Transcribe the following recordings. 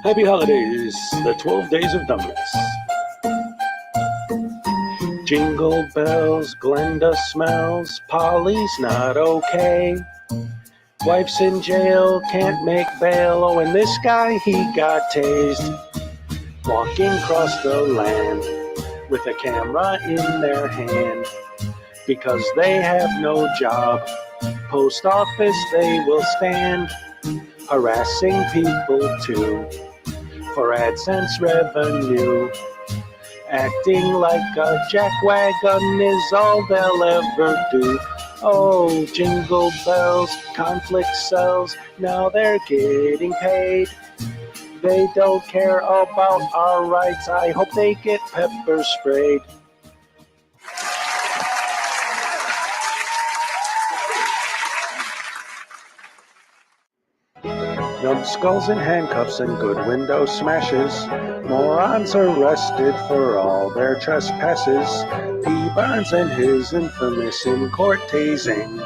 Happy holidays, the 12 days of dumbness. Jingle bells, Glenda smells, Polly's not okay. Wife's in jail, can't make bail, oh, and this guy, he got tased. Walking across the land with a camera in their hand. Because they have no job, post office they will stand. Harassing people too, for AdSense revenue. Acting like a jackwagon is all they'll ever do. Oh, jingle bells, conflict sells, now they're getting paid. They don't care about our rights, I hope they get pepper sprayed. Numbskulls in handcuffs and good window smashes. Morons arrested for all their trespasses. P. Barnes and his infamous in-court tasing.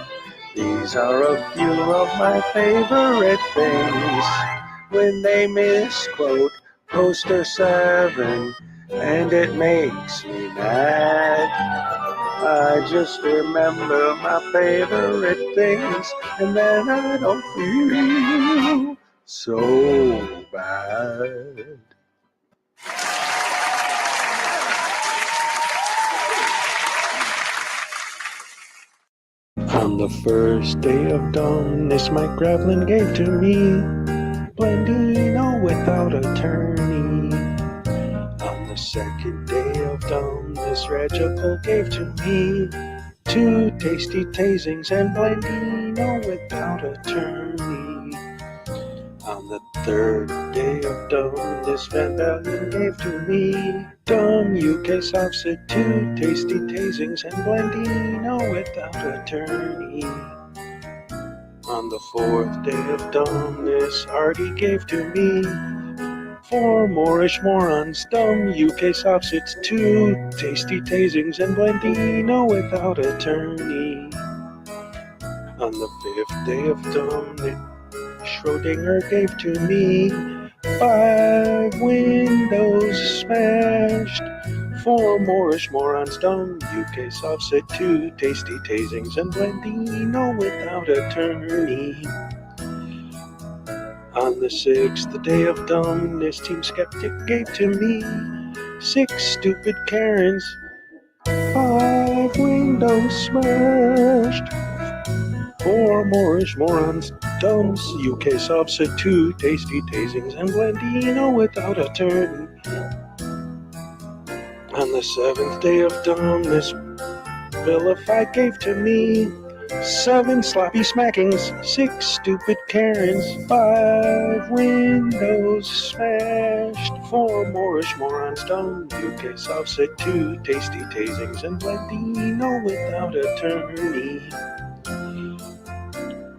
These are a few of my favorite things. When they misquote Poster 7, and it makes me mad. I just remember my favorite things, and then I don't feel so bad. On the first day of dumbness, Mike Gravelin gave to me Blendino without attorney. On the second day of dumbness, Regical gave to me 2 tasty tasings and Blendino without attorney. On the third day of dumbness, Van Valiant gave to me dumb UK Softset, 2 tasty tasings and Blendino without attorney. On the fourth day of dumbness, Artie gave to me 4 Moorish morons, dumb UK Softset, 2 tasty tasings and Blendino without attorney. On the 5th day of dumbness, Schrodinger gave to me 5 windows smashed, 4 Moorish morons, dumb UK Softset, 2 tasty tasings and Blendino without attorney. On the 6th day of dumbness, Team Skeptic gave to me 6 stupid Karens, 5 windows smashed, 4 Moorish morons, dumb UK Softset, 2 tasty tasings and Blendino without attorney. On the 7th day of dumbness, Vilified gave to me 7 sloppy smackings, 6 stupid Karens, 5 windows smashed, 4 Moorish morons, dumb UK Softset, 2 tasty tasings and Blendino without attorney.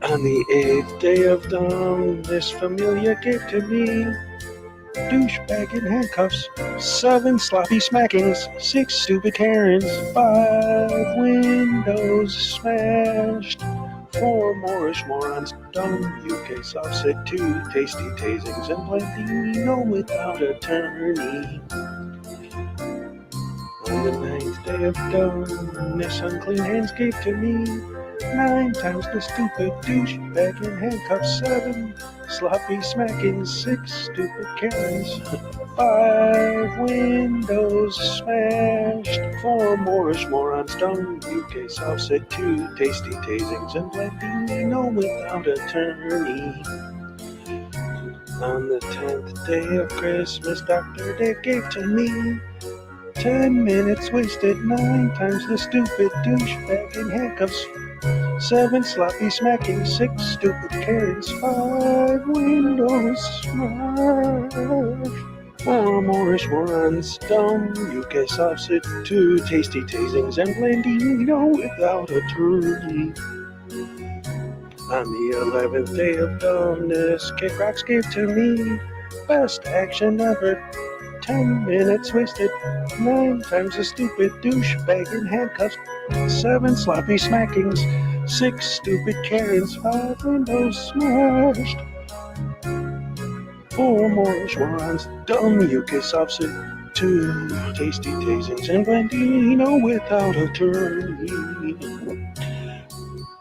On the 8th day of dumbness, Familia gave to me douchebag in handcuffs, 7 sloppy smackings, 6 stupid Karens, 5 windows smashed, 4 Moorish morons, dumb UK Softset, 2 tasty tasings and Blendino without attorney. On the 9th day of dumbness, Unclean Hands gave to me 9 times the stupid douchebag in handcuffs, 7 sloppy smacking, 6 stupid Karens, 5 windows smashed, 4 Moorish morons, dumb UK Softset, 2 tasty tasings and Blendino without attorney. On the 10th day of Christmas, Dr. Dick gave to me 10 minutes wasted, 9 times the stupid douchebag in handcuffs, 7 sloppy smacking, 6 stupid Karens, 5 windows smashed, 4 Moorish morons, dumb UK Softset, 2 tasty tasings and Blendino without attorney. On the 11th day of dumbness, Kid Rocks gave to me best action ever, 10 minutes wasted, 9 times the stupid douchebag in handcuffs, 7 sloppy smackings, 6 stupid Karens, 5 windows smashed, 4 more swans, dumb UK subset, 2 tasty tasings, and Blandino without attorney.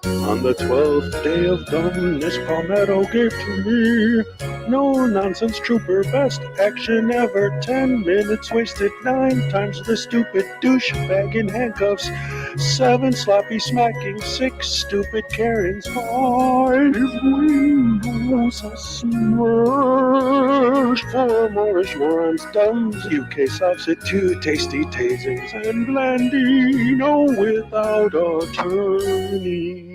On the 12th day of dumbness, Palmetto gave to me no nonsense trooper, best action ever. 10 minutes wasted, 9 times the stupid douchebag in handcuffs, 7 sloppy smacking, 6 stupid Karens, 5 windows are smashed, 4 Morris ones, dumbs, UK subset, 2 tasty tasings, and Blandino without attorney.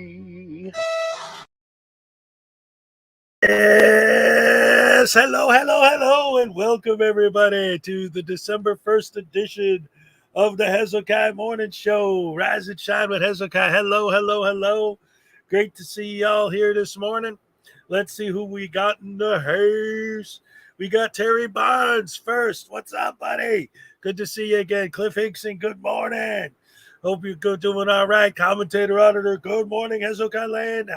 Yes, hello, and welcome everybody to the December 1st edition of the Hezokuai Morning Show. Rise and shine with Hezokuai. Hello. Great to see y'all here this morning. Let's see who we got in the house. We got Terry Barnes first. What's up, buddy? Good to see you again. Cliff Hinkson, good morning. Hope you're doing all right. Commentator Auditor, good morning, Hezokuai land.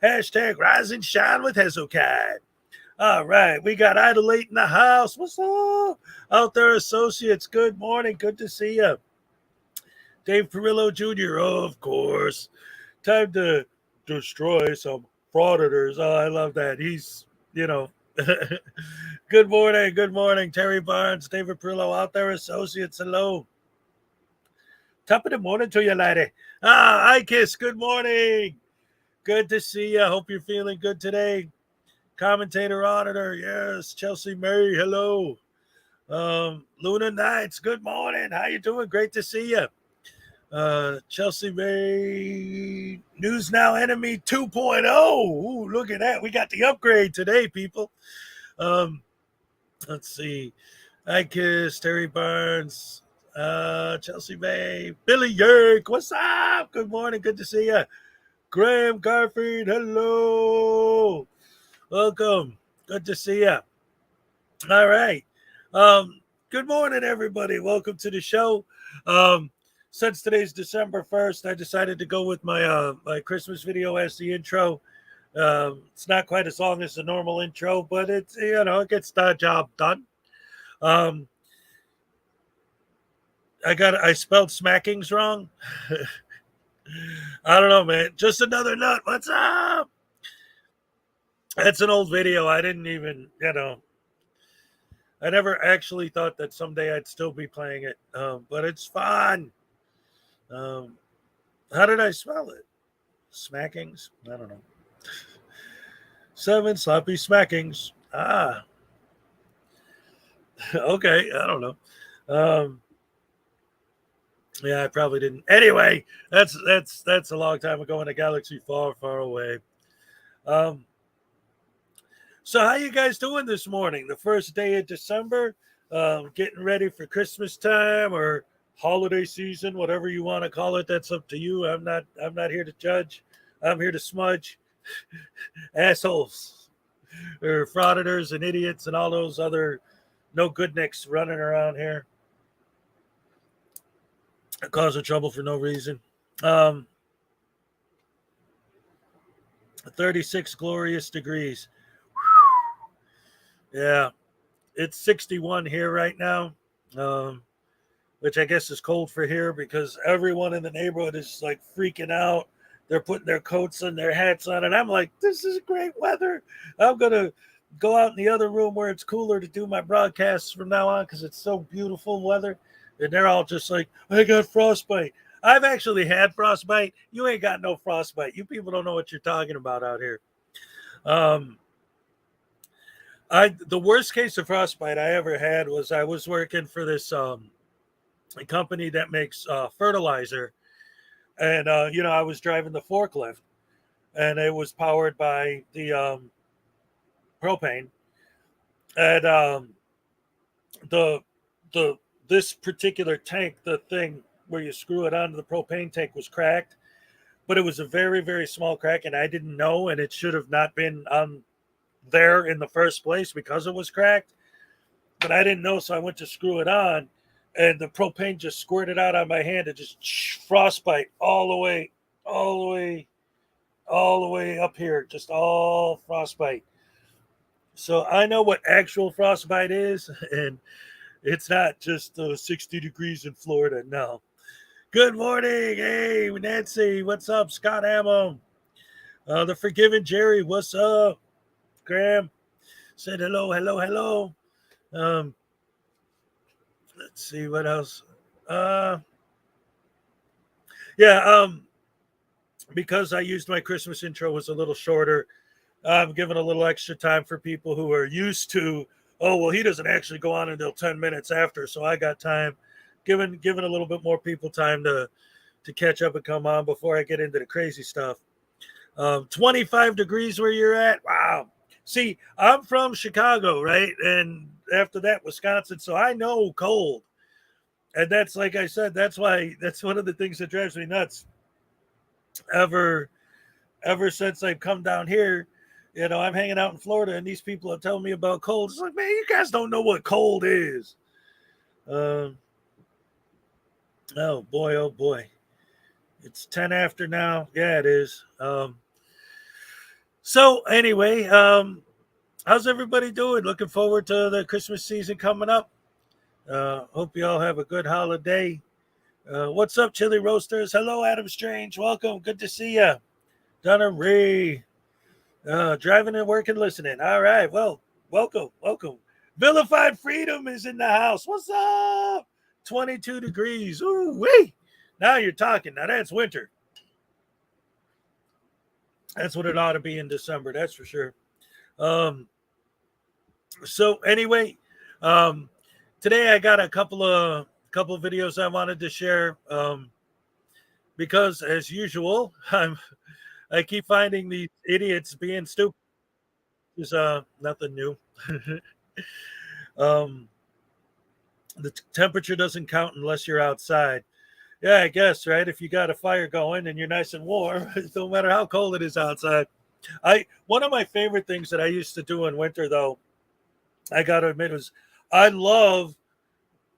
Hashtag rise and shine with Hezokuai. All right, we got Idolate in the house. What's up? Out there, associates, good morning. Good to see you. Dave Perillo Jr., of course. Time to destroy some frauditors. Oh, I love that. He's, good morning. Terry Barnes, David Perillo, out there, associates, hello. Top of the morning to you, lady. Kiss, good morning. Good to see you. Hope you're feeling good today. Commentator Auditor, yes. Chelsea Murray, hello. Luna Knights, good morning. How you doing? Great to see you. Chelsea Murray, News Now Enemy 2.0. Ooh, look at that. We got the upgrade today, people. Let's see. Kiss, Terry Barnes, Chelsea May, Billy Yerk, what's up? Good morning. Good to see you. Graham Garfield, hello. Welcome. Good to see you. All right. Good morning, everybody. Welcome to the show. Since today's December 1st, I decided to go with my my Christmas video as the intro. It's not quite as long as the normal intro, but it's, it gets the job done. I spelled smackings wrong. I don't know, man. Just another nut. What's up? That's an old video. I didn't even, I never actually thought that someday I'd still be playing it, but it's fun. How did I spell it? Smackings? I don't know. 7 sloppy smackings. Okay. I don't know. Yeah, I probably didn't. Anyway, that's a long time ago in a galaxy far, far away. So how you guys doing this morning? The first day of December, getting ready for Christmas time or holiday season, whatever you want to call it. That's up to you. I'm not here to judge. I'm here to smudge assholes or frauditors and idiots and all those other no good nicks running around here, causing trouble for no reason. 36 glorious degrees. Yeah, it's 61 here right now, which I guess is cold for here because everyone in the neighborhood is like freaking out. They're putting their coats and their hats on, and I'm like, this is great weather. I'm going to go out in the other room where it's cooler to do my broadcasts from now on because it's so beautiful weather. And they're all just like, I got frostbite. I've actually had frostbite. You ain't got no frostbite. You people don't know what you're talking about out here. The worst case of frostbite I ever had was I was working for this a company that makes fertilizer, and I was driving the forklift, and it was powered by the propane, and this particular tank, the thing where you screw it onto the propane tank, was cracked, but it was a very, very small crack, and I didn't know, and it should have not been on there in the first place because it was cracked, but I didn't know, so I went to screw it on, and the propane just squirted out on my hand and just frostbite all the way up here, just all frostbite. So I know what actual frostbite is, and it's not just 60 degrees in Florida. No. Good morning. Hey, Nancy. What's up? Scott Ammo. The Forgiven Jerry. What's up? Graham said hello, hello, hello. Um, let's see what else. Uh, yeah. Because I used my Christmas intro was a little shorter. I'm giving a little extra time for people who are used to. Oh well, he doesn't actually go on until 10 minutes after, so I got time. Giving a little bit more people time to catch up and come on before I get into the crazy stuff. 25 degrees where you're at. Wow. See, I'm from Chicago, right? And after that, Wisconsin. So I know cold. And that's, like I said, that's one of the things that drives me nuts. Ever since I've come down here, I'm hanging out in Florida and these people are telling me about cold. It's like, man, you guys don't know what cold is. Oh boy, oh boy. It's 10 after now. Yeah, it is. So anyway, how's everybody doing? Looking forward to the Christmas season coming up. Hope you all have a good holiday. What's up, Chili Roasters? Hello, Adam Strange. Welcome. Good to see you. Donna Ray. Driving and working, listening. All right. Well, welcome. Vilified Freedom is in the house. What's up? 22 degrees. Ooh, wee. Now you're talking. Now that's winter. That's what it ought to be in December. That's for sure. So anyway, today I got a couple of videos I wanted to share. Because as usual, I keep finding these idiots being stupid. Is nothing new. The temperature doesn't count unless you're outside. Yeah, I guess, right? If you got a fire going and you're nice and warm, no matter how cold it is outside. One of my favorite things that I used to do in winter, though, I gotta admit, was I love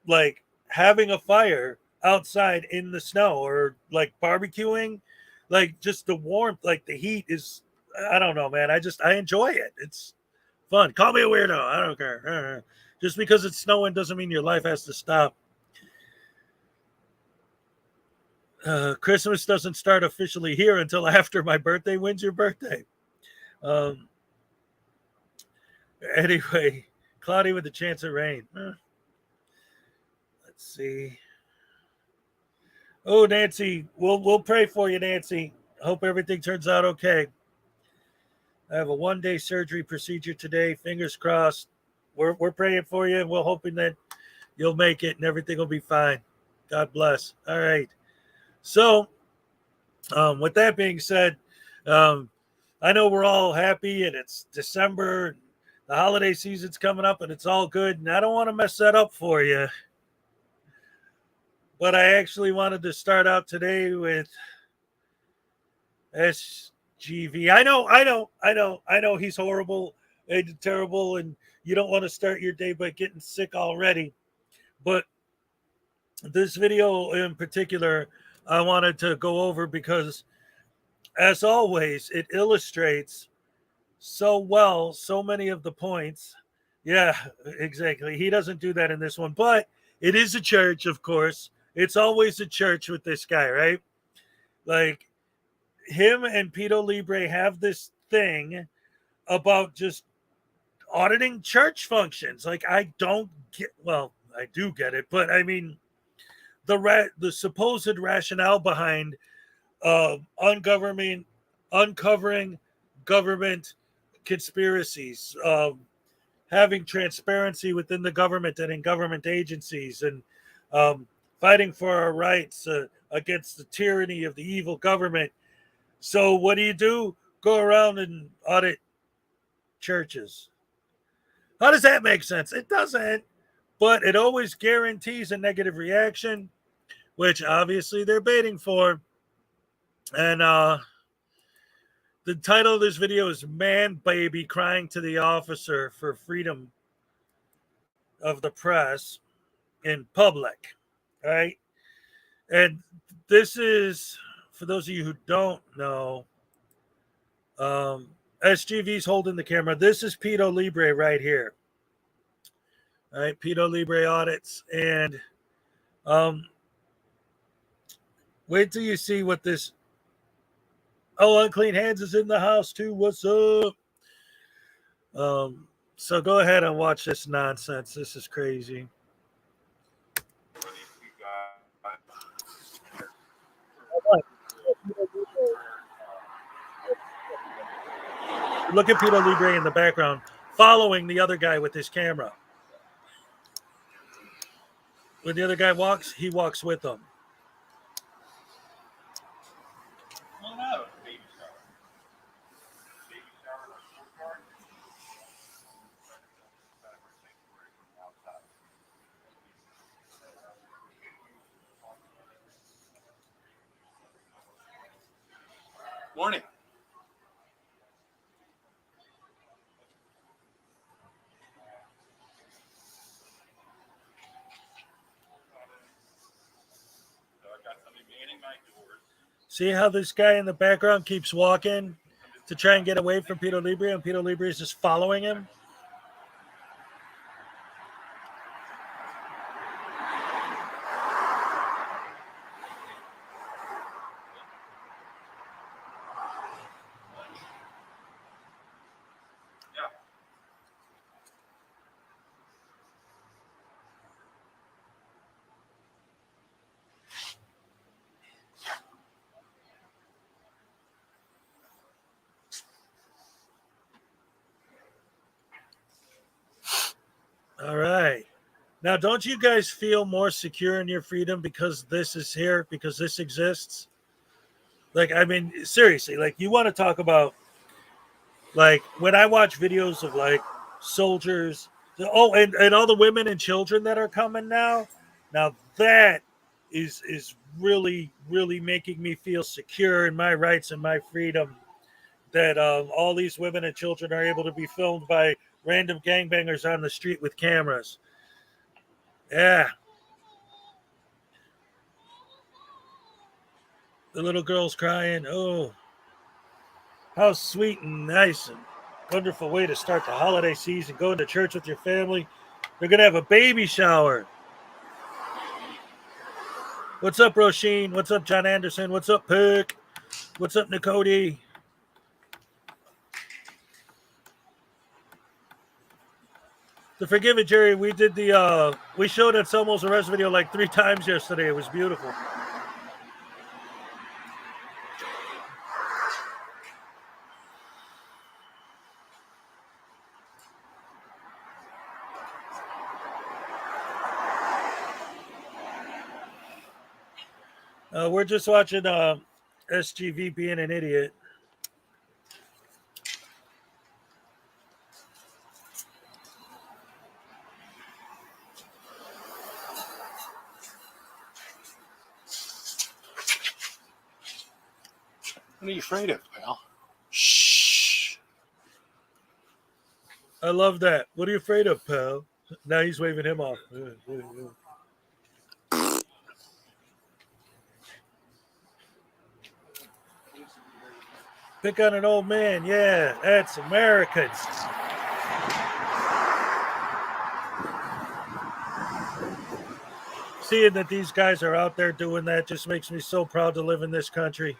like having a fire outside in the snow or like barbecuing, like just the warmth, like the heat is, I don't know, man. I enjoy it. It's fun. Call me a weirdo. I don't care. Just because it's snowing doesn't mean your life has to stop. Christmas doesn't start officially here until after my birthday. When's your birthday? Um, anyway, cloudy with a chance of rain. Let's see. Oh, Nancy, we'll pray for you, Nancy. Hope everything turns out okay. I have a 1-day surgery procedure today. Fingers crossed. We're praying for you, and we're hoping that you'll make it and everything will be fine. God bless. All right. So, with that being said, I know we're all happy, and it's December. The holiday season's coming up, and it's all good. And I don't want to mess that up for you. But I actually wanted to start out today with SGV. I know he's horrible and terrible, and you don't want to start your day by getting sick already. But this video in particular, I wanted to go over because, as always, it illustrates so well so many of the points. Yeah, exactly. He doesn't do that in this one, but it is a church, of course. It's always a church with this guy, right? Like, him and Pito Libre have this thing about just auditing church functions. Like, I don't get, well, I do get it, but I mean, the supposed rationale behind uncovering government conspiracies, having transparency within the government and in government agencies, and fighting for our rights against the tyranny of the evil government. So what do? Go around and audit churches. How does that make sense? It doesn't, but it always guarantees a negative reaction, which obviously they're baiting for. And the title of this video is Man Baby Crying to the Officer for Freedom of the Press in Public. All right. And this is, for those of you who don't know, SGV's holding the camera. This is Pito Libre right here. All right, Pito Libre audits. And wait till you see what this... Oh, Unclean Hands is in the house too. What's up? So go ahead and watch this nonsense. This is crazy. Look at Pito Libre in the background, following the other guy with his camera. When the other guy walks, he walks with him. Morning. See how this guy in the background keeps walking to try and get away from Pito Libre, and Pito Libre is just following him? All right. Now, don't you guys feel more secure in your freedom because this is here, because this exists? Like, I mean, seriously, like, you want to talk about, like, when I watch videos of, like, soldiers, and all the women and children that are coming now that is really, really making me feel secure in my rights and my freedom, that all these women and children are able to be filmed by random gangbangers on the street with cameras. Yeah. The little girl's crying. Oh, how sweet and nice and wonderful way to start the holiday season. Going to church with your family. They're going to have a baby shower. What's up, Roisin? What's up, John Anderson? What's up, Pick? What's up, Nicody? To forgive it, Jerry, we did we showed Anselmo's arrest video like 3 times yesterday. It was beautiful. We're just watching SGV being an idiot. What are you afraid of, pal? Shh. I love that. What are you afraid of, pal? Now he's waving him off. Pick on an old man. Yeah, that's Americans. Seeing that these guys are out there doing that just makes me so proud to live in this country.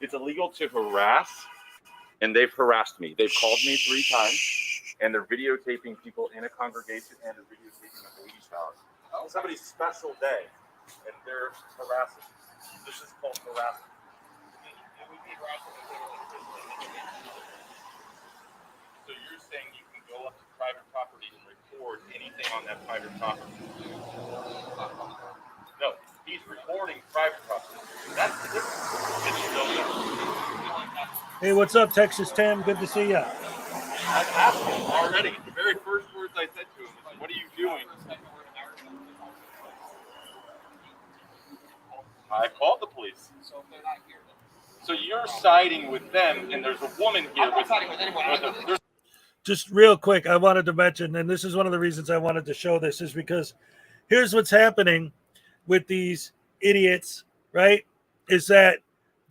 It's illegal to harass, and they've harassed me. They've called me 3 times, and they're videotaping people in a congregation, and they're videotaping a baby shower. Somebody's special day, and they're harassing. This is called harassment. It would be harassment. So you're saying you can go up to private property and record anything on that private property? No, he's recording. recording private property. That's the difference. And you know that. Hey, what's up, Texas Tim? Good to see you. I've asked him already. The very first words I said to him was, "What are you doing?" I called the police. So you're siding with them, and there's a woman here. I'm not siding with anyone. Just real quick, I wanted to mention, and this is one of the reasons I wanted to show this, is because here's what's happening with these idiots, right? Is that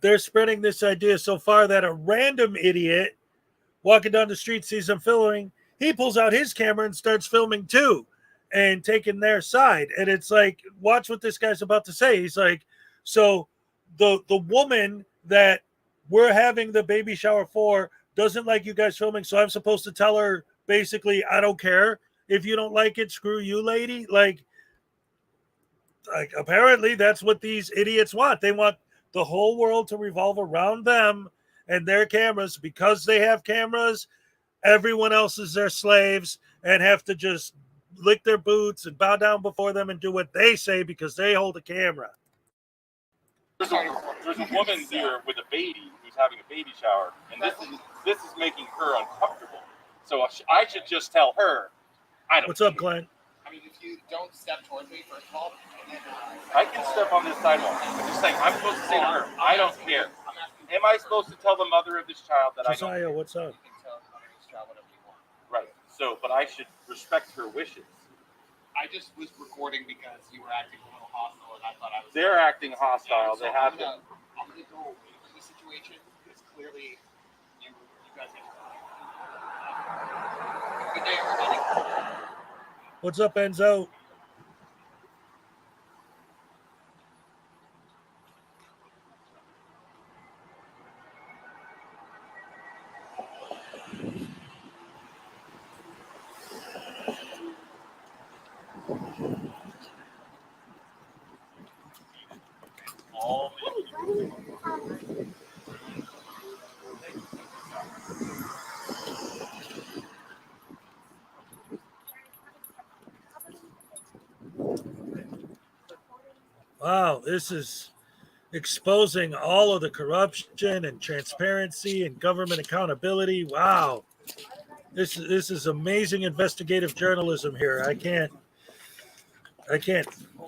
they're spreading this idea so far that a random idiot walking down the street sees them filming, he pulls out his camera and starts filming too and taking their side. And it's like, watch what this guy's about to say. He's like, so the woman that we're having the baby shower for doesn't like you guys filming, so I'm supposed to tell her basically, I don't care. If you don't like it, screw you, lady. Like apparently that's what these idiots want. They want the whole world to revolve around them and their cameras. Because they have cameras, everyone else is their slaves and have to just lick their boots and bow down before them and do what they say because they hold a camera. There's a woman here with a baby who's having a baby shower, and this is making her uncomfortable. So I should just tell her, I don't. What's up, Glenn? I mean, if you don't step towards me, first of all, and then I can step on this sidewalk. I'm just saying, I'm supposed to say to her, I don't care. Am I supposed to tell the mother of this child that Josiah, I don't care? what's up? you can tell the mother of this child whatever you want. Right. So, but I should respect her wishes. I just was recording because you were acting a little hostile, and I thought I was. They're acting hostile. So They have to. I'm gonna go away from the situation because clearly you guys have. Good day, everybody. What's up, Enzo? Wow, this is exposing all of the corruption and transparency and government accountability. Wow. This is amazing investigative journalism here. I can't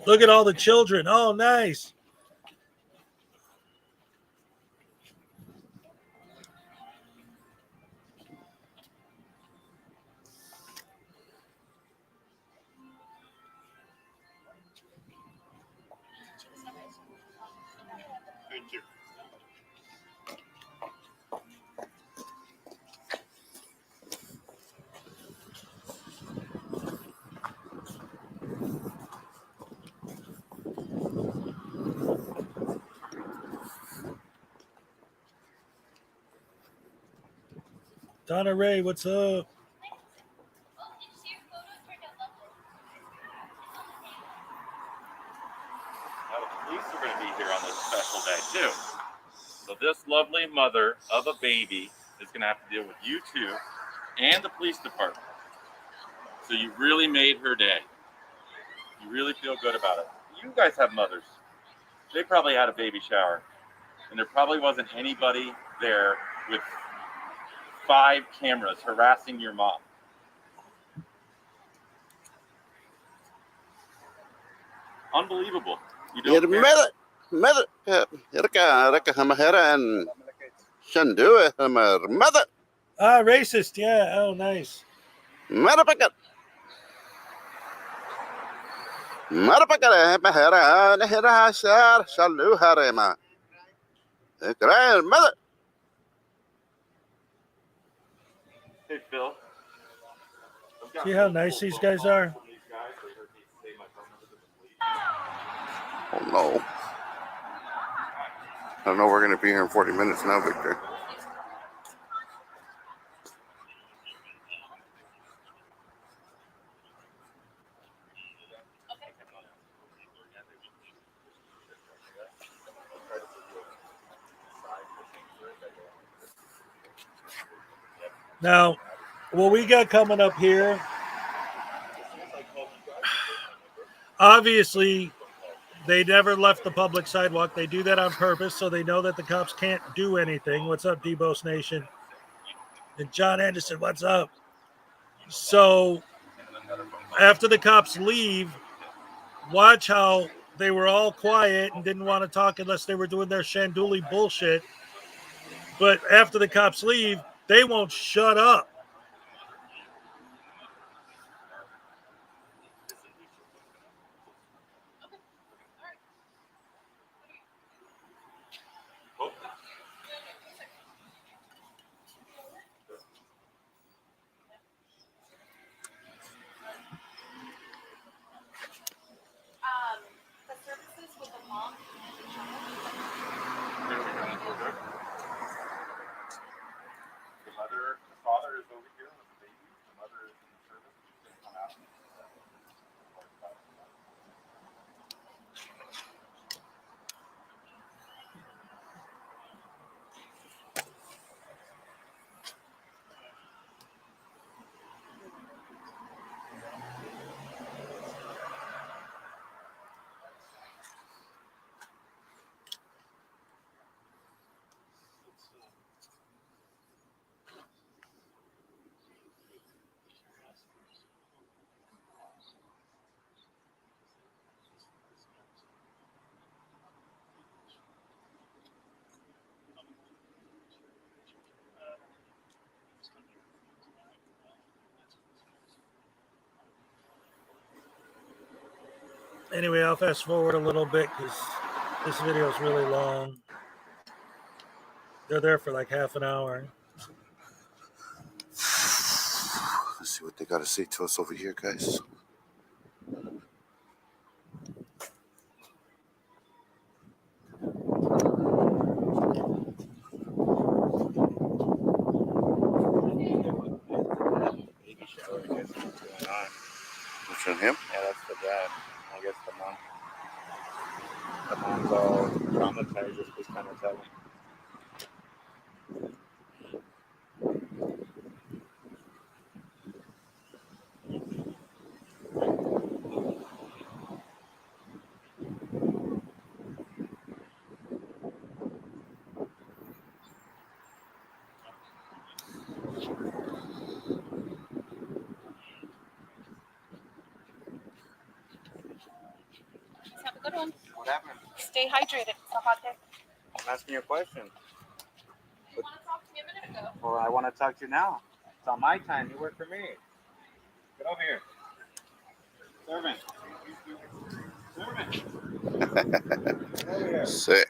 look at all the children. Oh, nice. Thank you. Donna Ray, what's up? Now the police are going to be here on this special day too. So this lovely mother of a baby is going to have to deal with you two and the police department. So you really made her day. You really feel good about it. You guys have mothers. They probably had a baby shower, and there probably wasn't anybody there with 5 cameras harassing your mom. Unbelievable. You don't care. Ah, racist. Yeah. Oh, nice. Hey, Phil. See how nice these guys are? Oh no. I know we're going to be here in 40 minutes now, Victor. Now, what we got coming up here, obviously, They never left the public sidewalk. They do that on purpose so they know that the cops can't do anything. What's up, Debos Nation? And John Anderson, what's up? So after the cops leave, watch how they were all quiet and didn't want to talk unless they were doing their Shanduli bullshit. But after the cops leave, they won't shut up. The services with the mom and the child. The father is over here with the baby. The mother is in the service. She's going to come out. Anyway, I'll fast forward a little bit because this video is really long. They're there for like half an hour. Let's see what they got to say to us over here, guys. Baby shower, I guess, what's going on. Which one, him? Yeah, that's the dad. I guess the mom's all traumatized, just was kind of telling. Have a good one. What happened? Stay hydrated. It's a hot day. I'm asking you a question. You want to talk to me a minute ago? Well, I want to talk to you now. It's on my time. You work for me. Get over here. Servant. Servant. Get over here. Sick.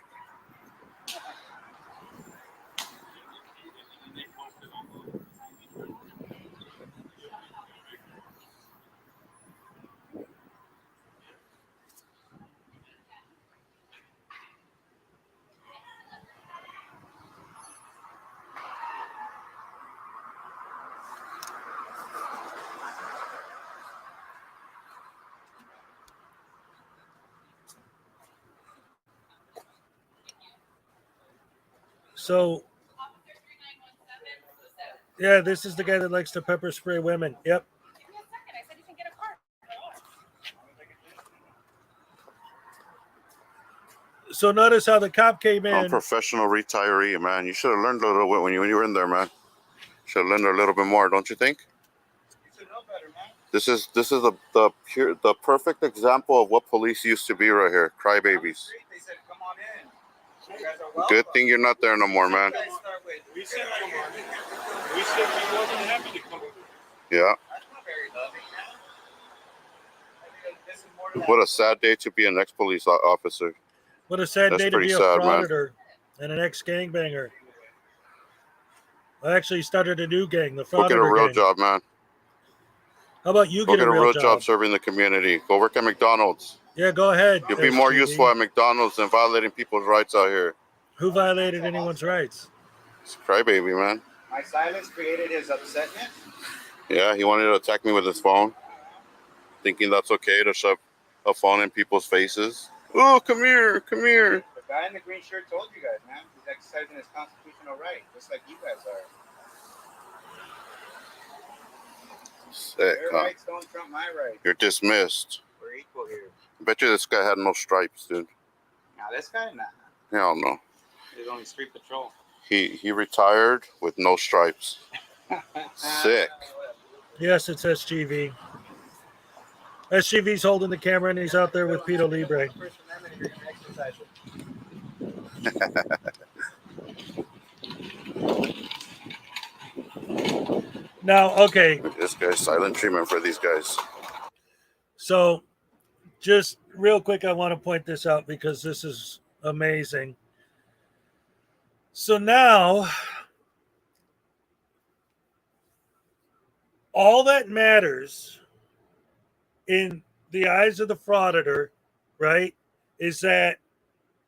So, yeah, this is the guy that likes to pepper spray women. Yep. Give me a second. I said you can get a card. So notice how the cop came I'm a in. professional retiree, man. You should have learned a little bit when you were in there, man. Should have learned a little bit more, don't you think? You should know better, man. This is the perfect example of what police used to be right here. Crybabies. They said, come on in. You guys are welcome. Good thing you're not there no more, man. You guys start with, We said we wasn't happy to come over. Yeah. that's not very loving, man. I think this is more to that. What a sad day to be an ex-police officer. What a sad That's day to pretty be a sad, man. frauditor and an ex-gangbanger. I actually started a new gang, the Go get a Frauditor real gang. job, man. How about you Go get a real job? job serving the community. Go work at McDonald's. Yeah, go ahead. You'll be more STD. useful at McDonald's than violating people's rights out here. Who violated anyone's rights? It's a crybaby, man. My silence created his upsetness. Yeah, he wanted to attack me with his phone, thinking that's okay to shove a phone in people's faces. Oh, come here, come here. The guy in the green shirt told you guys, man. He's exercising his constitutional right, just like you guys are. Sick, Your huh? rights don't trump my rights. You're dismissed. We're equal here. Bet you this guy had no stripes, dude. Now this guy, nah. Hell no. He's only street patrol. He retired with no stripes. Sick. Yes, it's SGV. SGV's holding the camera and he's out there with Pito Libre. Now, okay. This guy's silent treatment for these guys. So, just real quick, I want to point this out because this is amazing. So now, all that matters in the eyes of the frauditor, right, is that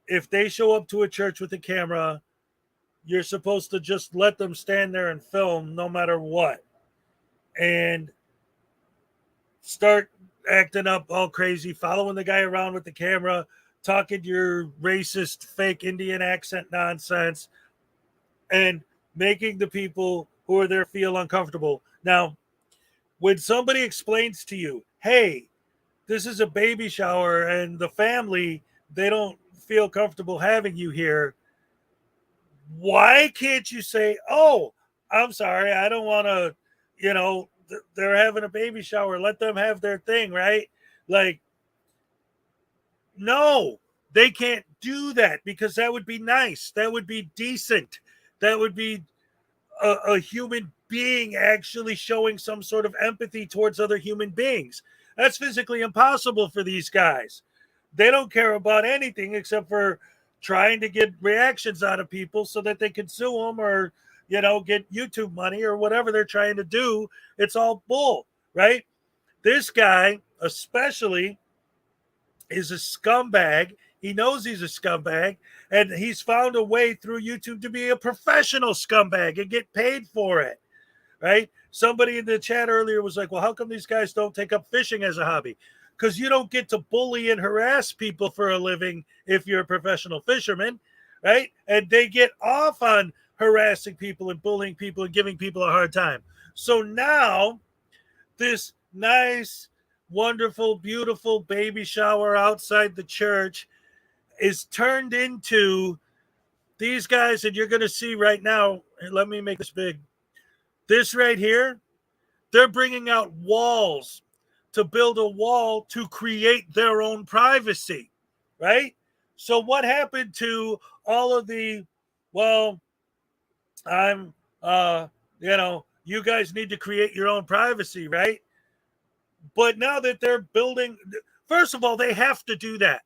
if they show up to a church with a camera, you're supposed to just let them stand there and film no matter what. And start acting up all crazy, following the guy around with the camera, talking your racist, fake Indian accent nonsense, and making the people who are there feel uncomfortable. Now, when somebody explains to you, hey, this is a baby shower and the family, they don't feel comfortable having you here, why can't you say, oh, I'm sorry, I don't want to, they're having a baby shower, let them have their thing, right? Like, no, they can't do that because that would be nice. That would be decent. That would be a human being actually showing some sort of empathy towards other human beings. That's physically impossible for these guys. They don't care about anything except for trying to get reactions out of people so that they can sue them or, get YouTube money or whatever they're trying to do. It's all bull, right? This guy especially is a scumbag. He knows he's a scumbag, and he's found a way through YouTube to be a professional scumbag and get paid for it, right? Somebody in the chat earlier was like, well, how come these guys don't take up fishing as a hobby? Because you don't get to bully and harass people for a living if you're a professional fisherman, right? And they get off on harassing people and bullying people and giving people a hard time. So now this nice, wonderful, beautiful baby shower outside the church is turned into these guys, and you're going to see right now, and let me make this big. This right here, they're bringing out walls to build a wall to create their own privacy, right? So what happened to all of the, well, you guys need to create your own privacy, right? But now that they're building, first of all, they have to do that.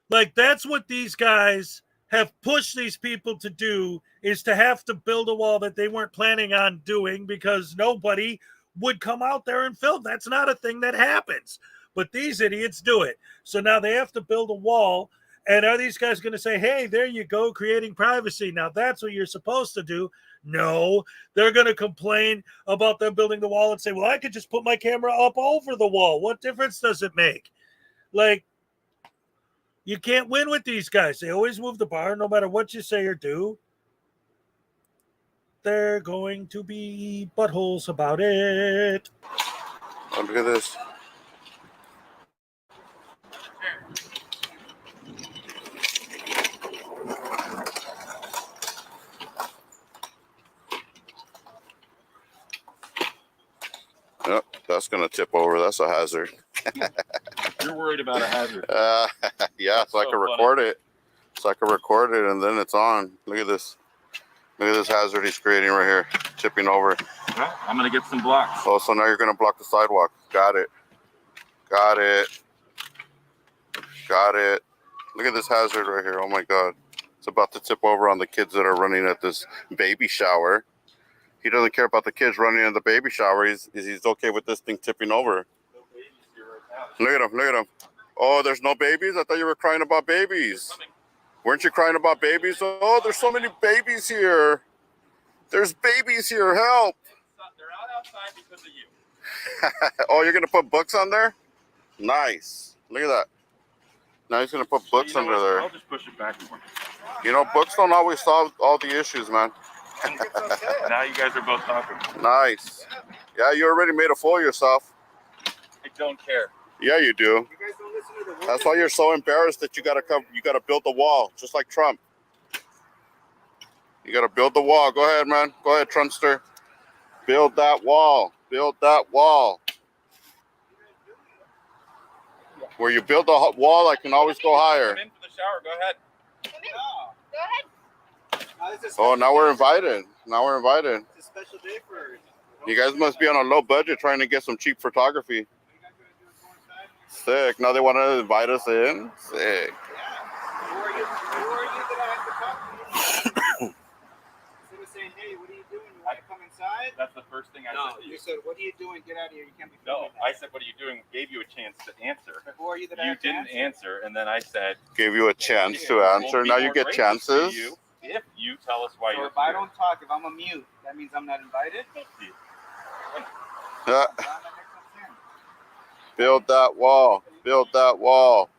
Like, that's what these guys have pushed these people to do, is to have to build a wall that they weren't planning on doing because nobody would come out there and film. That's not a thing that happens. But these idiots do it. So now they have to build a wall. And are these guys going to say, hey, there you go, creating privacy. Now that's what you're supposed to do. No, they're going to complain about them building the wall and say, well, I could just put my camera up over the wall. What difference does it make? Like, you can't win with these guys. They always move the bar no matter what you say or do. They're going to be buttholes about it. Oh, look at this. Yep, that's going to tip over. That's a hazard. You're worried about a hazard. Yeah, so I can record it. So I can record it and then it's on. Look at this. Look at this hazard he's creating right here. Tipping over. Okay, I'm going to get some blocks. Oh, so now you're going to block the sidewalk. Got it. Got it. Got it. Look at this hazard right here. Oh my God. It's about to tip over on the kids that are running at this baby shower. He doesn't care about the kids running in the baby shower. He's okay with this thing tipping over. Look at him. Look at him. Oh, there's no babies? I thought you were crying about babies. Weren't you crying about babies? Oh, there's so many babies here. There's babies here. Help. They're out outside because of you. Oh, you're going to put books on there? Nice. Look at that. Now he's going to put books under there. I'll just push it back more. You know, books don't always solve all the issues, man. Now you guys are both talking. Nice. Yeah, you already made a fool of yourself. I don't care. Yeah, you do. You guys don't listen That's why you're so embarrassed that you gotta build the wall, just like Trump. You gotta build the wall. Go ahead, man. Go ahead, Trumpster. Build that wall. Build that wall. Where you build the wall, I can always go higher. Come in for the shower. Go ahead. Come in. Go ahead. No, this is Oh, now we're invited. Now we're invited. It's a special day for. You guys must be on a low budget trying to get some cheap photography. Sick. Now they want to invite us in. Sick. Who are you that I have to talk to? Instead of saying, hey, what are you doing? You want to come inside? That's the first thing I No, said to you you. said, what are you doing? Get out of here. You can't be No, filming I that. said, what are you doing? Gave you a chance to answer. But who are you that I You have to didn't answer, and then I said, Gave you a chance to "We'll answer. be Now you more get gracious to chances. you if you tell us why So you're if I here." don't talk, if I'm a mute, that means I'm not invited? Yeah. That makes no sense. Build that wall. Build that wall.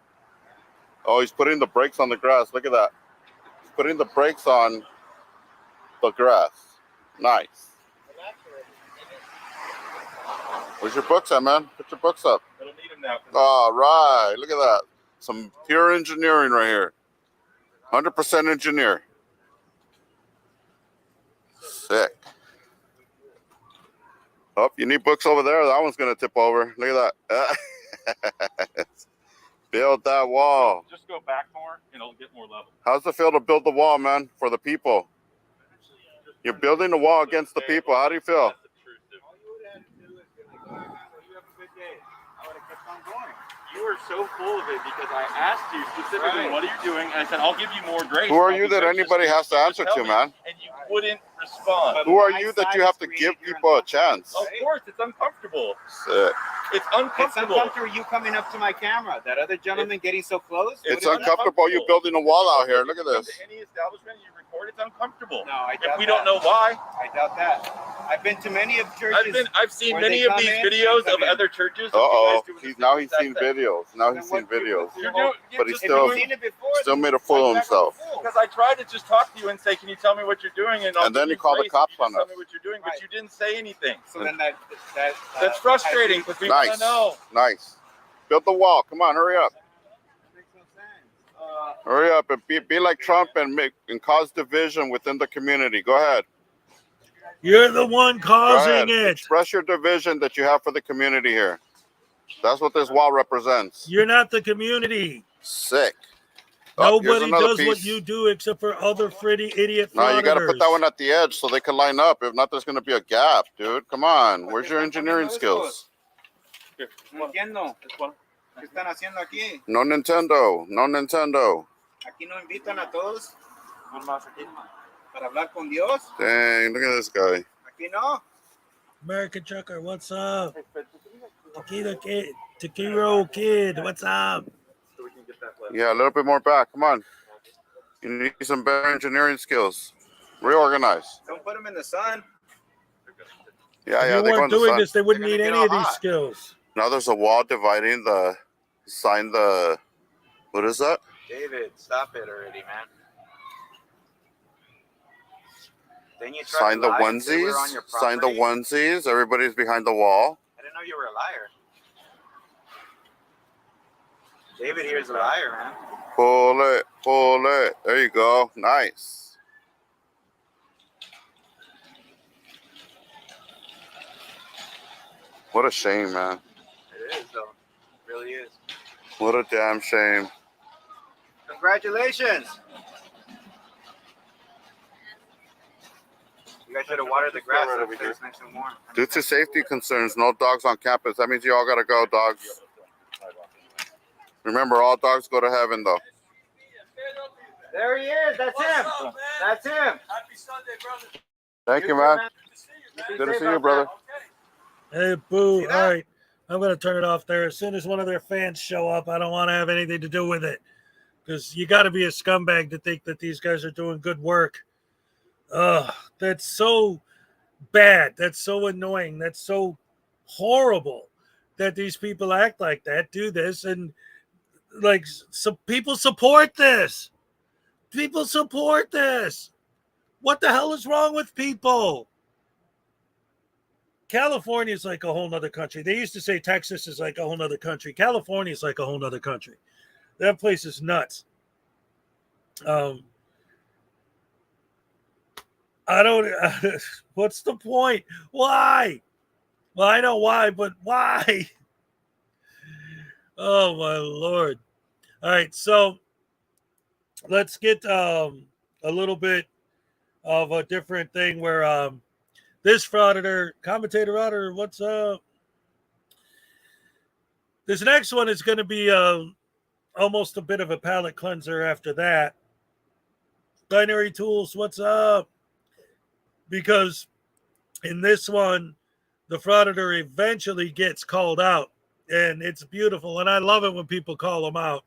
Oh, he's putting the brakes on the grass. Look at that. He's putting the brakes on the grass. Nice. Where's your books at, man? Put your books up. I don't need him now. 'Cause All right. Look at that. Some pure engineering right here. 100% engineer. Sick. Oh, you need books over there? That one's going to tip over. Look at that. Build that wall. just go back more, and it'll get more level. How's it feel to build the wall, man, for the people? You're building the wall against the people. How do you feel? That's intrusive. All you would have to do is be like, all right, man, well, you have a good day. I would have kept on going. You were so full of it because I asked you specifically, Right. "What are you doing?" And I said, "I'll give you more grace." Who are I'll you be that gracious anybody to you, has to but answer tell to, me," man? And you wouldn't respond. Who are My you that side you have is to give created, you're people a chance? Of course, it's uncomfortable. Sick. It's It's uncomfortable. uncomfortable you coming up to my camera. That other gentleman getting so close. It's It's uncomfortable you building a wall out here. Look at If you come this. to any establishment and you record, it's uncomfortable. No, I If doubt we that. don't know why, I doubt that. I've been to many of churches. I've seen where many they of come these in, videos they of come in. other churches. of you Uh-oh. guys doing the He's same now he's exact seen thing. videos. Now Then he's what- seen videos. You're doing, But he's just If still- you've seen it before, still then made a fool of why you act like a himself. fool? because I tried to just talk to you and say, "Can you tell me what you're doing?" And And then he called the cops on Tell us. me what you're doing, but Right. you didn't say anything. So then That's frustrating because we want Nice. to know. Nice. Build the wall. Come on, hurry up. That makes no sense. Hurry up and be like Trump and cause division within the community. Go ahead. You're the one Go causing ahead. it. Express your division that you have for the community here. That's what this wall represents. You're not the community. Sick. Oh, here's Nobody another does what piece. you do except for other pretty idiot No, you got to put that frauditors. one at the edge so they can line up. If not, there's going to be a gap, dude. Come on. Where's your engineering skills? Here, No entiendo. this one. ¿Qué están haciendo aquí? No Nintendo. No Nintendo. Aquí no invitan a todos One más aquí. para hablar con Dios. Dang, look at this guy. Aquí no. American Trucker, what's up? Tequila Kid, what's up? So we can get that left. Yeah, a little bit more back. Come on. You need some better engineering skills. Reorganize. Don't put them in the sun. Yeah, If yeah, you they go in weren't the doing sun. this, they wouldn't They're need gonna any get of all these hot. skills. Now there's a wall dividing the what is that? David, stop it already, man. Then you tried Sign to the lie and say we were on onesies. your Sign the property. onesies. Everybody's behind the wall. I didn't know you were a liar. David here is a liar, man. Pull it, pull it. There you go. Nice. What a shame, man. It is, though. It really is. What a damn shame. Congratulations. You guys should have watered the grass up there. It's nice and warm. Due to safety concerns, no dogs on campus. That means you all gotta go, dogs. Remember, all dogs go to heaven, though. There he is. That's him. That's him. Happy Sunday, brother. Thank you, man. Be Good to safe see you, out brother. Hey, boo. See All that? right. I'm going to turn it off there. As soon as one of their fans show up, I don't want to have anything to do with it. Because you got to be a scumbag to think that these guys are doing good work. Ugh, that's so bad. That's so annoying. That's so horrible that these people act like that, do this. And, like, so people support this. People support this. What the hell is wrong with people? California is like a whole nother country. They used to say Texas is like a whole nother country. California is like a whole nother country. That place is nuts. I don't. What's the point? Why? Well, I know why, but why? Oh my Lord! All right, so let's get a little bit of a different thing where this frauditor, commentator auditor, what's up? This next one is going to be almost a bit of a palate cleanser after that. Binary Tools, what's up? Because in this one, the frauditor eventually gets called out, and it's beautiful. And I love it when people call them out.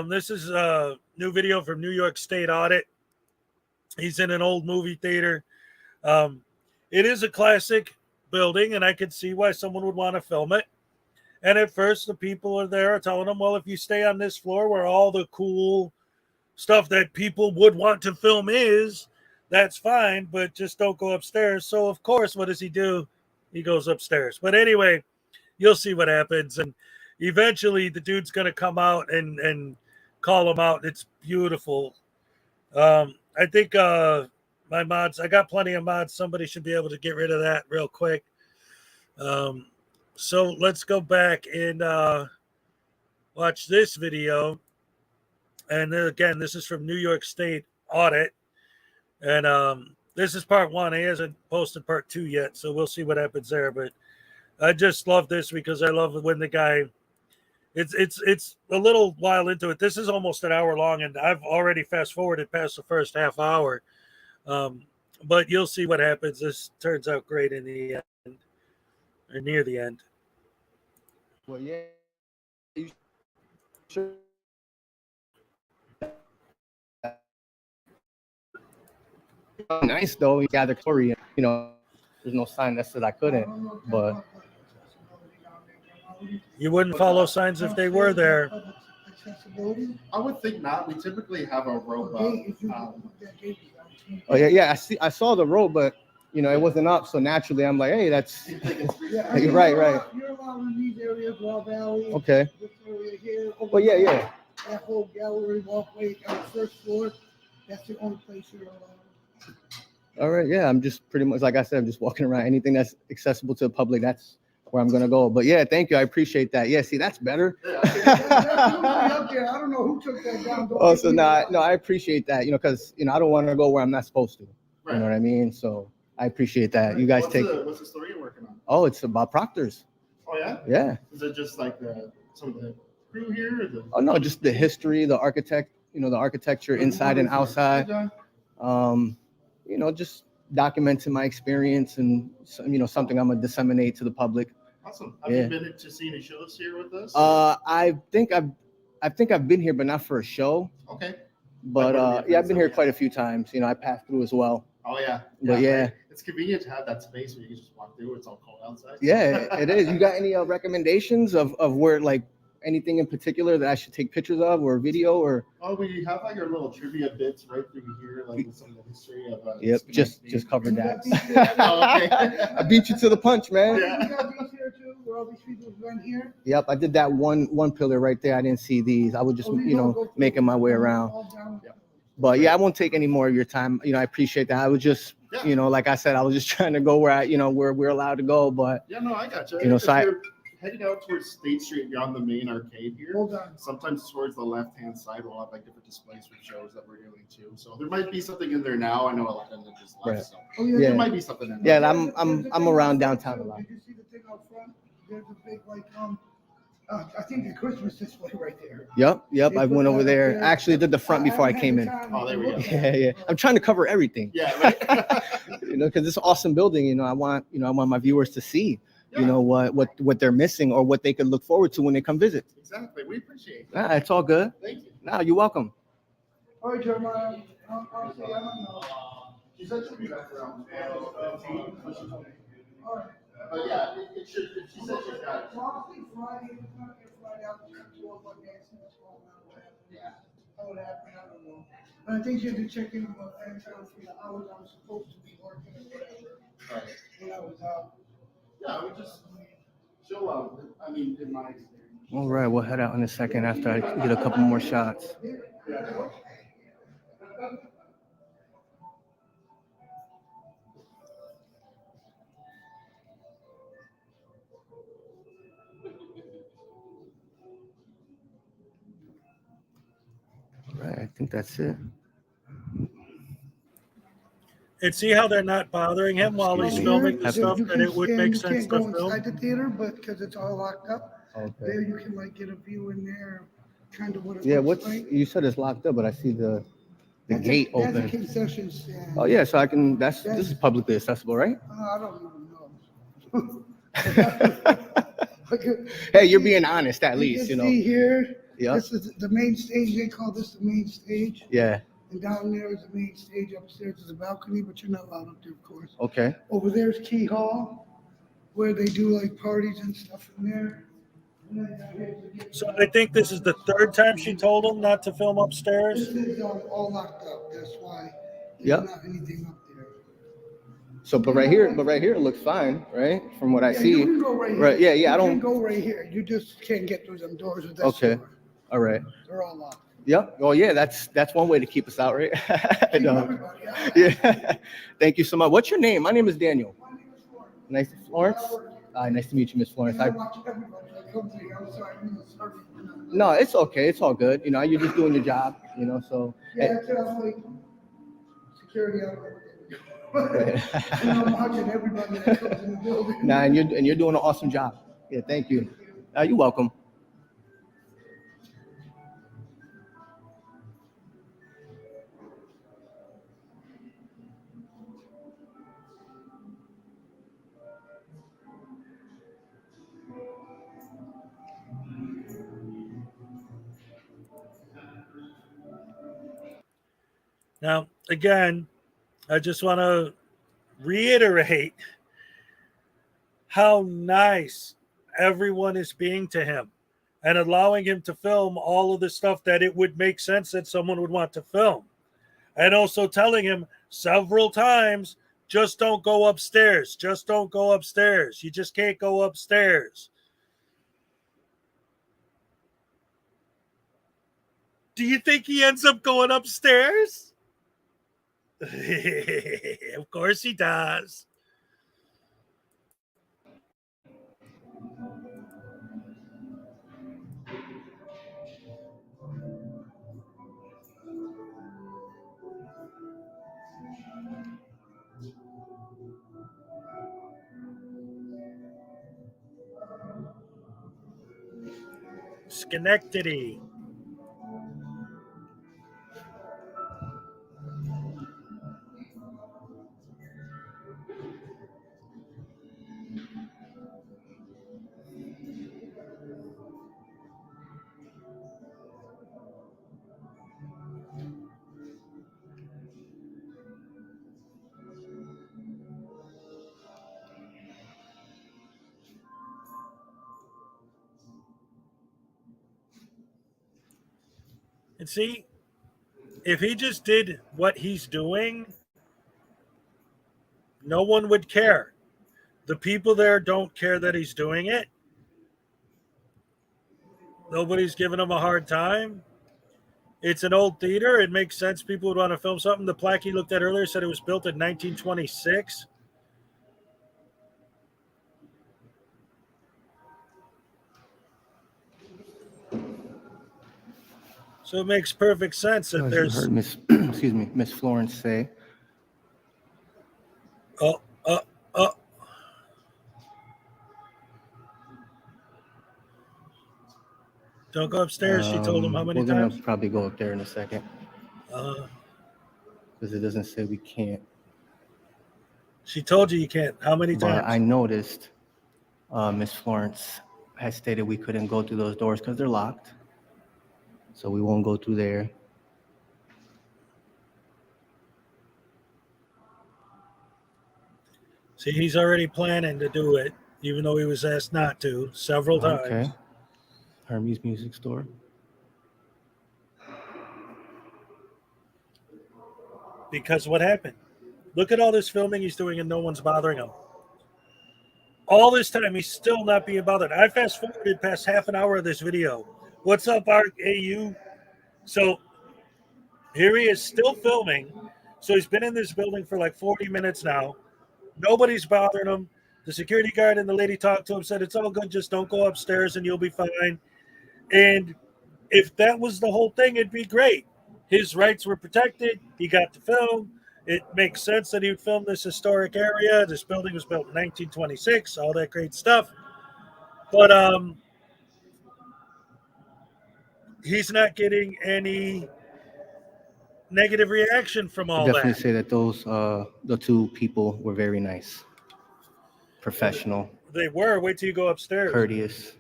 This is a new video from New York State Audit. He's in an old movie theater. It is a classic building, and I could see why someone would want to film it. And at first, the people are there telling him, well, if you stay on this floor where all the cool stuff that people would want to film is, that's fine, but just don't go upstairs. So, of course, what does he do? He goes upstairs. But anyway, you'll see what happens. And eventually, the dude's going to come out and call him out. It's beautiful. I think my mods, I got plenty of mods. Somebody should be able to get rid of that real quick. So let's go back and watch this video. And then again, this is from New York State Audit. And this is part one. He hasn't posted part two yet, so we'll see what happens there. But I just love this because I love when the guy, it's a little while into it. This is almost an hour long, and I've already fast forwarded past the first half hour. But you'll see what happens. This turns out great in the end, or near the end. Well, yeah. You should. Nice though. You gather story. You know, there's no sign that said I couldn't, but You wouldn't follow signs if they were there. I would think not. We typically have a rope up. oh yeah. I saw the rope, but you know it wasn't up. So naturally, I'm like, hey, that's you're right. You're allowed in these areas, Raw Valley. Okay. This area here. Well, yeah. That whole gallery walkway on the first floor. That's the only place you're allowed. All right. Yeah, I'm just pretty much like I said. I'm just walking around. Anything that's accessible to the public, that's where I'm gonna go. But yeah, thank you. I appreciate that. Yeah. See, that's better. Up there. I don't know who took that down. Oh, so no, I appreciate that. You know, because I don't want to go where I'm not supposed to. Right. You know what I mean? So I appreciate that. You guys What's the story you're working on? Oh, it's about proctors. Oh yeah. Yeah. Is it just like some of the crew here? Or Oh no, just the history, the architect. You know, the architecture inside and outside. You know, just documenting my experience and something I'm gonna disseminate to the public. Awesome. Have you been to see any shows here with us? I think I've been here, but not for a show. Okay. But I've been here quite a few times. You know, I passed through as well. Oh yeah. But yeah. Right. It's convenient to have that space where you can just walk through. It's all cold outside. Yeah, it is. You got any recommendations of where, like, anything in particular that I should take pictures of or video or? Oh, we have like our little trivia bits right through here, like with some of the history of. Yep, just covered that. Oh, okay. I beat you to the punch, man. You got these here too, where all these people went here. Yep, I did that one pillar right there. I didn't see these. I was just making my way around. Yep. But yeah, I won't take any more of your time. I appreciate that. I was just like I said, I was just trying to go where where we're allowed to go. But yeah, no, I got you. So you're heading out towards State Street beyond the main arcade here. Hold on. Sometimes towards the left-hand side, we'll have like different displays for shows that we're doing too. So there might be something in there now. I know a lot of them just left. Right. So There might be something in yeah, there. I'm around downtown a lot. Did you see the thing out front? There's a big I think the Christmas display right there. Yep. I went over there. I actually did the front before I came in. Oh, there we go. Yeah. I'm trying to cover everything. Yeah, right. Because this awesome building. I want my viewers to see. What they're missing or what they could look forward to when they come visit. Exactly. We appreciate that. It's all good. Thank you. No, you're welcome. All right, Jeremiah. I'll say I don't know. She said she'll be back around 15. All right. But yeah, it should. She said she's got it. Probably Friday. If not here Friday, I'll just do all my dancing. Yeah. How would happen? I don't know. But I think you have to check in with my friends for the hours I'm supposed to be working or whatever. Right. when I was Yeah, I would just chill out. I mean, in my experience. All right, we'll head out in a second after I get a couple more shots. All right, I think that's it. And see how they're not bothering him while he's Excuse me. filming the Have- stuff you that it would make you sense can't to go film? inside the theater, but because it's all locked up, Okay. there you can like get a view in there, kind of what it Yeah, looks what's like. you said it's locked up, but I see the That's gate That's a open. concession stand. Oh yeah, so I can. This is publicly accessible, right? I don't even know. Hey, you're being honest at You least, can you know. see here, Yeah. this is the main stage. They call this the main stage. Yeah. And down there is the main stage. Upstairs is a balcony, but you're not allowed up there, of course. Okay. Over there's Key Hall, where they do like parties and stuff in there. And then down here's the gift So shop. I think this is the third time she told him not to film This upstairs. is all locked up. That's why there's Yep. not anything up there. So, but right here it looks fine, right? From what I Yeah, see. you can go right here. Right. Yeah. Yeah. I You don't. can go right here. You just can't get through them doors with that Okay. door. All right. They're all locked. Yep. Oh yeah, that's one way to keep us out, right? I Keep know. everybody out. Yeah. Thank you so much. What's your name? My name is Daniel. My name is Florence. Nice, Florence. Nice to meet you, Miss Florence. And I watch everybody that comes here. I'm sorry, I'm gonna start it. No, it's okay. It's all good. You know, you're just doing your job. You know, so. Yeah, it's like security out there. Right. And I'm watching everybody that comes in the building. Nah, and you're doing an awesome job. Yeah, thank you. You're welcome. Now, again, I just want to reiterate how nice everyone is being to him and allowing him to film all of the stuff that it would make sense that someone would want to film. And also telling him several times, just don't go upstairs. Just don't go upstairs. You just can't go upstairs. Do you think he ends up going upstairs? Of course he does. Schenectady. And see, if he just did what he's doing, no one would care. The people there don't care that he's doing it. Nobody's giving him a hard time. It's an old theater. It makes sense. People would want to film something. The plaque he looked at earlier said it was built in 1926. So it makes perfect sense that As you there's. heard Miss, excuse me, Miss Florence say. Oh. Don't go upstairs. She told him how many We're gonna times? probably go up there in a second because it doesn't say we can't. She told you can't. How many times? But I noticed Miss Florence had stated we couldn't go through those doors because they're locked. So we won't go through there. See, he's already planning to do it, even though he was asked not to several times. Okay. Hermes Music Store. Because what happened? Look at all this filming he's doing and no one's bothering him. All this time, he's still not being bothered. I fast forwarded past half an hour of this video. What's up, AU? So here he is still filming. So he's been in this building for like 40 minutes now. Nobody's bothering him. The security guard and the lady talked to him, said, it's all good. Just don't go upstairs and you'll be fine. And if that was the whole thing, it'd be great. His rights were protected. He got to film. It makes sense that he would film this historic area. This building was built in 1926, all that great stuff. But he's not getting any negative reaction from all Definitely that. say that those the two people were very nice, professional, They were. Wait till you go upstairs. courteous.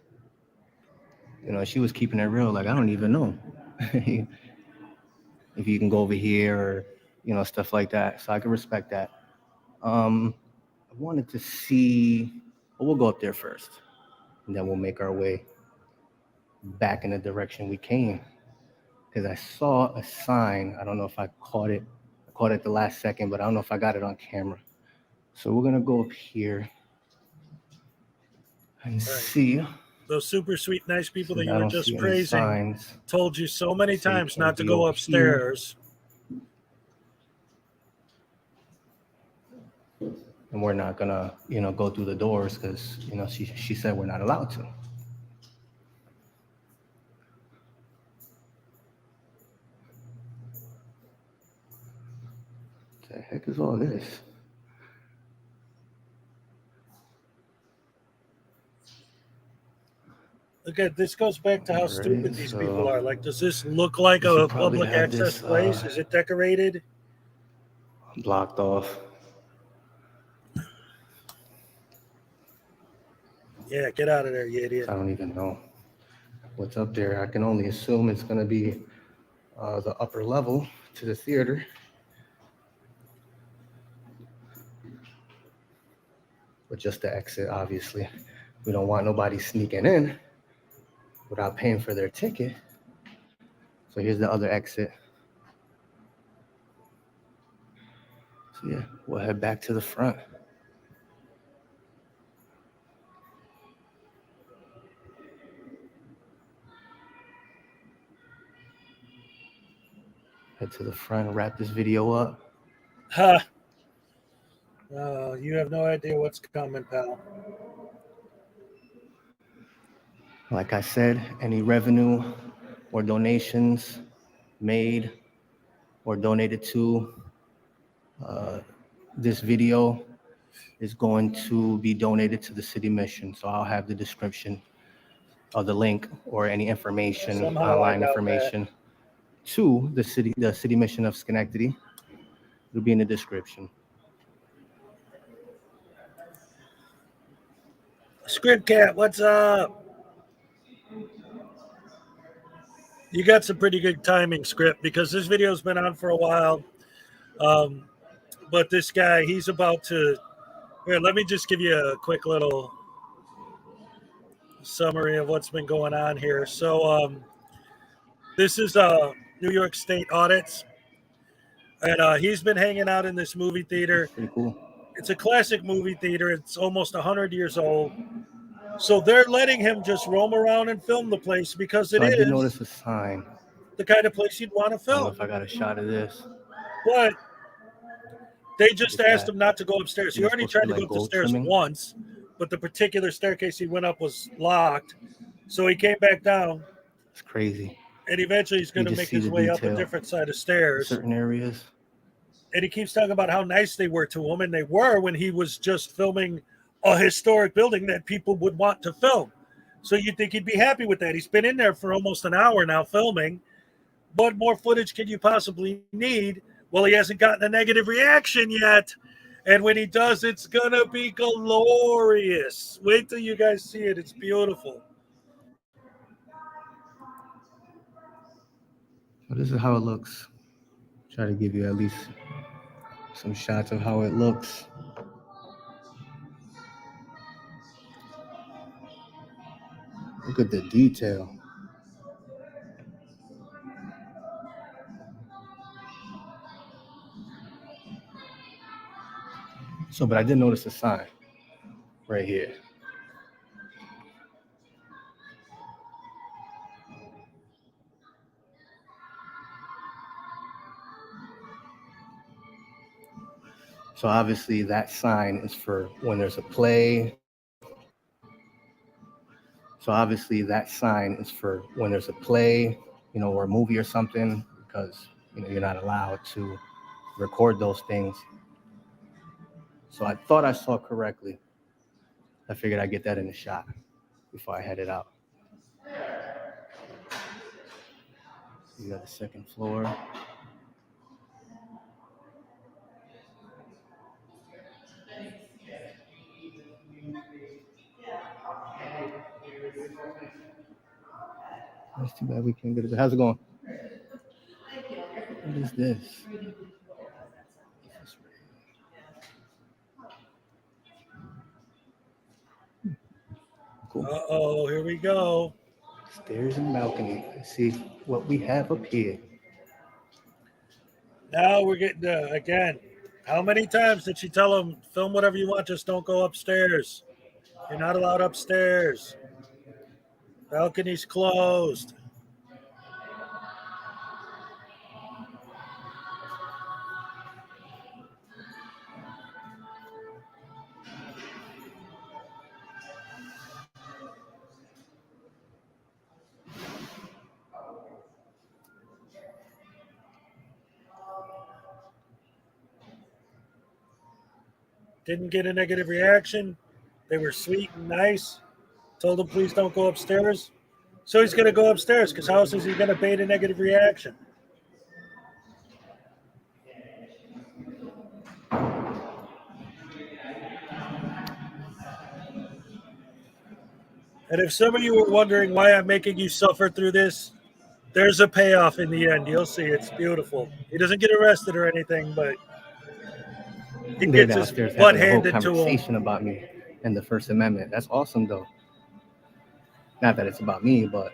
You know, she was keeping it real. Like, I don't even know if you can go over here or, you know, stuff like that. So I can respect that. I wanted to see, well, we'll go up there first, and then we'll make our way back in the direction we came. Because I saw a sign. I don't know if I caught it. I caught it at the last second, but I don't know if I got it on camera. So we're going to go up here and see. Those super sweet, nice people that you I were don't just see any praising signs. told you so many So you times can't not to be go over upstairs. And we're not gonna, you know, go through the doors because, you know, she said we're not allowed to. What the heck is all this? Again, this goes back to how Alright, stupid these so people are. Like, does this look like we a should probably public have access this, place? Is it decorated? Blocked off. Yeah, get out of there, you idiot. I don't even know what's up there. I can only assume it's gonna be the upper level to the theater. But just the exit, obviously. We don't want nobody sneaking in without paying for their ticket. So here's the other exit. So yeah, we'll head back to the front. Head to the front and wrap this video up. Ha! You have no idea what's coming, pal. Like I said, any revenue or donations made or donated to this video is going to be donated to the city mission. So I'll have the description of the link or any information, Somehow online information to the city mission of Schenectady. It'll be in the description. Script Cat, what's up? You got some pretty good timing, Script, because this video's been on for a while. But this guy, he's about to... Here, let me just give you a quick little summary of what's been going on here. So this is New York State audits. And he's been hanging out in this movie theater. Pretty cool. It's a classic movie theater. It's almost 100 years old. So they're letting him just roam around and film the place because I did notice a sign. The kind of place you'd want to I film. don't know if I got a shot of this. But they just asked him not to go upstairs. He already tried to go up the stairs once, but the particular staircase he went up was locked. So he came back down. It's crazy. And eventually he's going to make his way up a different side of stairs. Certain areas. And he keeps talking about how nice they were to him, and they were when he was just filming a historic building that people would want to film. So you'd think he'd be happy with that. He's been in there for almost an hour now filming. What more footage could you possibly need? Well, he hasn't gotten a negative reaction yet. And when he does, it's going to be glorious. Wait till you guys see it. It's beautiful. Well, this is how it looks. Try to give you at least some shots of how it looks. Look at the detail. So, but I did notice a sign right here. So obviously that sign is for when there's a play. So obviously that sign is for when there's a play, or a movie or something, because, you're not allowed to record those things. So I thought I saw correctly. I figured I'd get that in the shot before I headed out. You got the second floor. That's too bad we can't get it. How's it going? What is this? Cool. Uh-oh, here we go. Stairs and balcony. Let's see what we have up here. Now we're getting again. How many times did she tell him, film whatever you want, just don't go upstairs? You're not allowed upstairs. Balcony's closed. Didn't get a negative reaction. They were sweet and nice. Told him, please don't go upstairs. So he's going to go upstairs because how else is he going to bait a negative reaction? And if some of you were wondering why I'm making you suffer through this, there's a payoff in the end. You'll see. It's beautiful. He doesn't get arrested or anything, but he gets his butt handed to him. Conversation about me and the First Amendment. That's awesome, though. Not that it's about me, but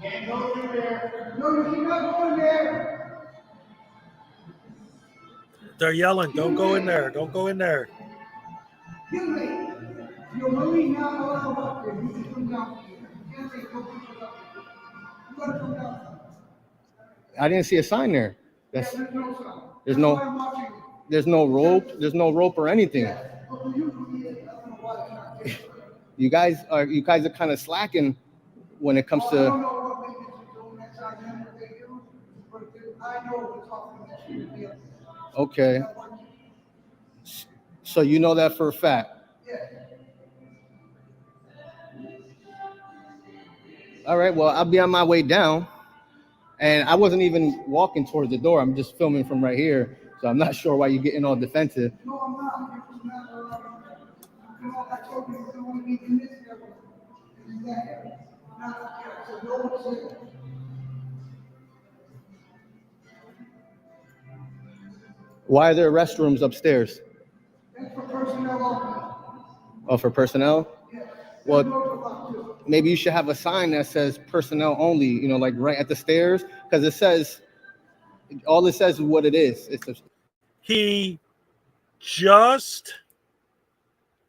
Can't go through there. No, you're not going there. They're yelling, don't go in there. Don't go in there. You're really not allowed up there. You can come down here. You can't say go push it up there. You gotta come down. I didn't see a sign there. There's no sign. There's no rope. There's no rope or anything. You guys are kind of slacking when it comes I to. don't know what they do next time, what they do, but I know what's talking that should be up there. Okay. So you know that for a fact. Yeah. All right. Well, I'll be on my way down, and I wasn't even walking towards the door. I'm just filming from right here, so I'm not sure why you're getting all defensive. No, I'm not. You know, I told you you don't want to be in this area. In that area. Not up there. So no one's there. Why are there restrooms upstairs? That's for personnel only. Oh, for personnel? Yeah. Well, maybe you should have a sign that says personnel only, like right at the stairs, because all it says is what it is. He just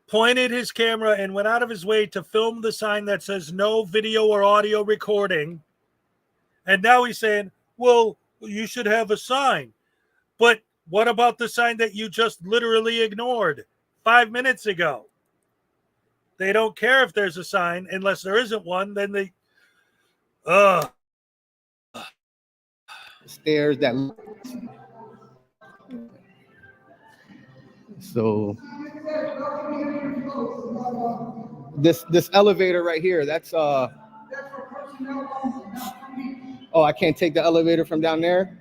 pointed his camera and went out of his way to film the sign that says no video or audio recording. And now he's saying, well, you should have a sign. But what about the sign that you just literally ignored 5 minutes ago? They don't care if there's a sign unless there isn't one. Then they, stairs that. So this elevator right here, that's for personnel only, not for me. Oh, I can't take the elevator from down there?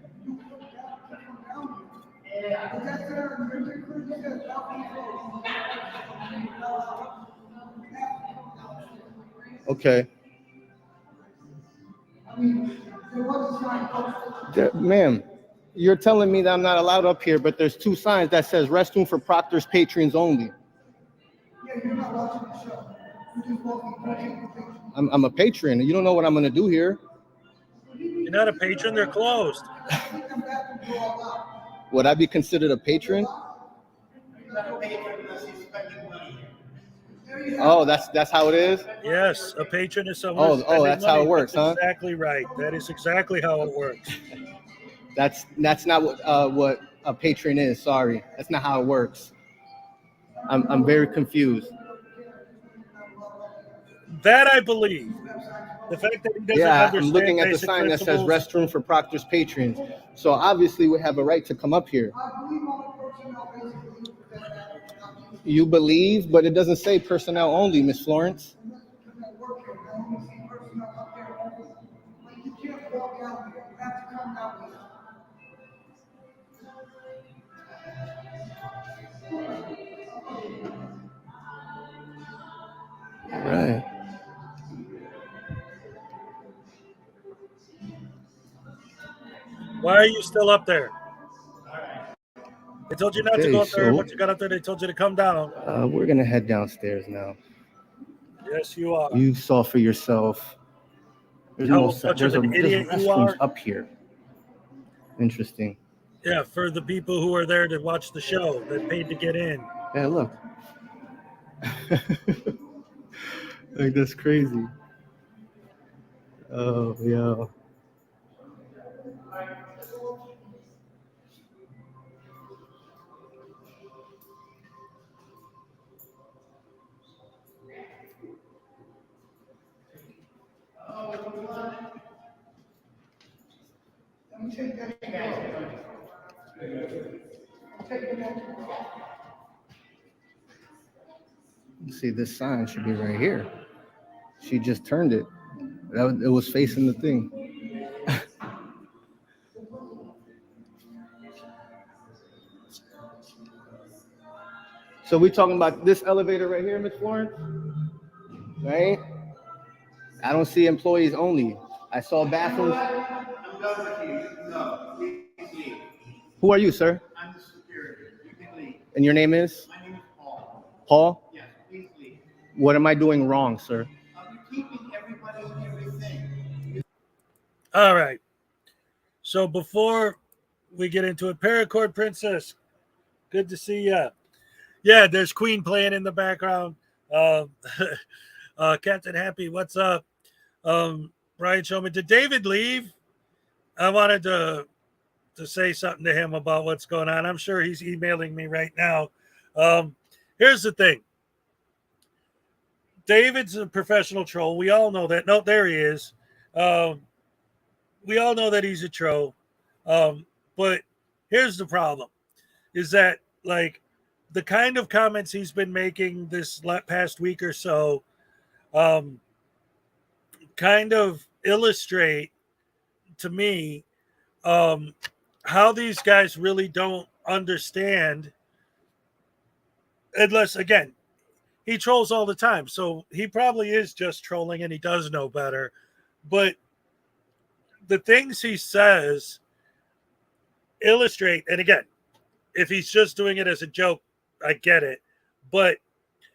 Okay. Ma'am, you're telling me that I'm not allowed up here, but there's two signs that says restroom for proctors, patrons only. Yeah, you're not watching the show. You're just walking. I'm a patron. You don't know what I'm going to do here. you're not a patron. They're closed. Would I be considered a patron? You're not a patron unless he's spending money. Oh, that's how it is? Yes, a patron is someone who's Oh, spending that's money. how it works, That's huh? exactly right. That is exactly how it works. That's not what a patron is. Sorry, that's not how it works. I'm very confused. That I believe. The fact that he doesn't Yeah, I'm understand looking at the basic sign that says principles. restroom for Proctor's patrons. So obviously we have a right to come up here. You believe, but it doesn't say personnel only, Miss Florence. You can't walk down here. You have to come down here. Right. Why are you still up there? They told you not to Okay, go up there. so Once you got up there, they told you to come down. we're gonna head downstairs now. Yes, you are. You saw for yourself. There's How no much of an there's idiot you restrooms are? up here. Interesting. Yeah, for the people who are there to watch the show that paid to get in. Yeah, look. Like, that's crazy. Oh, yeah. See, this sign should be right here. She just turned it. It was facing the thing. So we talking about this elevator right here, Miss Florence? Right? I don't see employees only. I saw bathrooms. I'm done with you. No, please leave. Who are you, sir? I'm the superior. You can leave. And your name is? My name is Paul. Paul? Yes, please leave. What am I doing wrong, sir? I'm keeping everybody and everything. All right. So before we get into it, Paracord Princess, good to see you. Yeah, there's Queen playing in the background. Captain Happy, what's up? Ryan Showman, did David leave? I wanted to say something to him about what's going on. I'm sure he's emailing me right now. Here's the thing. David's a professional troll. We all know that. No, there he is. We all know that he's a troll. But here's the problem is that, like, the kind of comments he's been making this past week or so kind of illustrate to me how these guys really don't understand, unless, again, he trolls all the time. So he probably is just trolling and he does know better. But the things he says illustrate, and again, if he's just doing it as a joke, I get it. But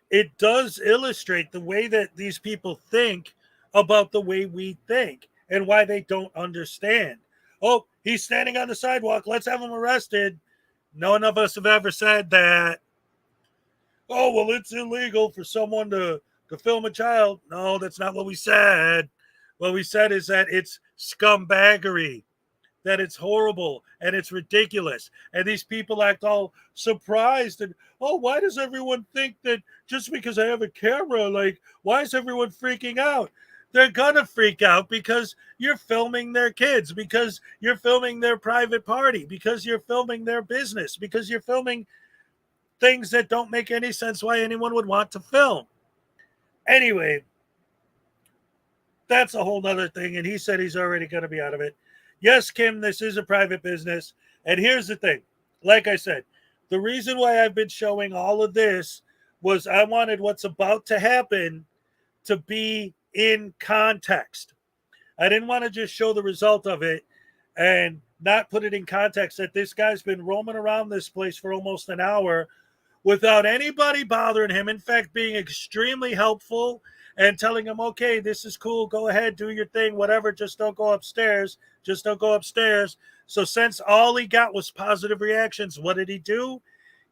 it does illustrate the way that these people think about the way we think and why they don't understand. Oh, he's standing on the sidewalk. Let's have him arrested. None of us have ever said that. Oh, well, it's illegal for someone to film a child. No, that's not what we said. What we said is that it's scumbaggery, that it's horrible and it's ridiculous. And these people act all surprised and, oh, why does everyone think that just because I have a camera, like, why is everyone freaking out? They're gonna freak out because you're filming their kids, because you're filming their private party, because you're filming their business, because you're filming things that don't make any sense why anyone would want to film. Anyway, that's a whole nother thing. And he said he's already going to be out of it. Yes, Kim, this is a private business. And here's the thing. Like I said, the reason why I've been showing all of this was I wanted what's about to happen to be in context. I didn't want to just show the result of it and not put it in context that this guy's been roaming around this place for almost an hour without anybody bothering him. In fact, being extremely helpful and telling him, okay, this is cool. Go ahead, do your thing, whatever. Just don't go upstairs. Just don't go upstairs. So since all he got was positive reactions, what did he do?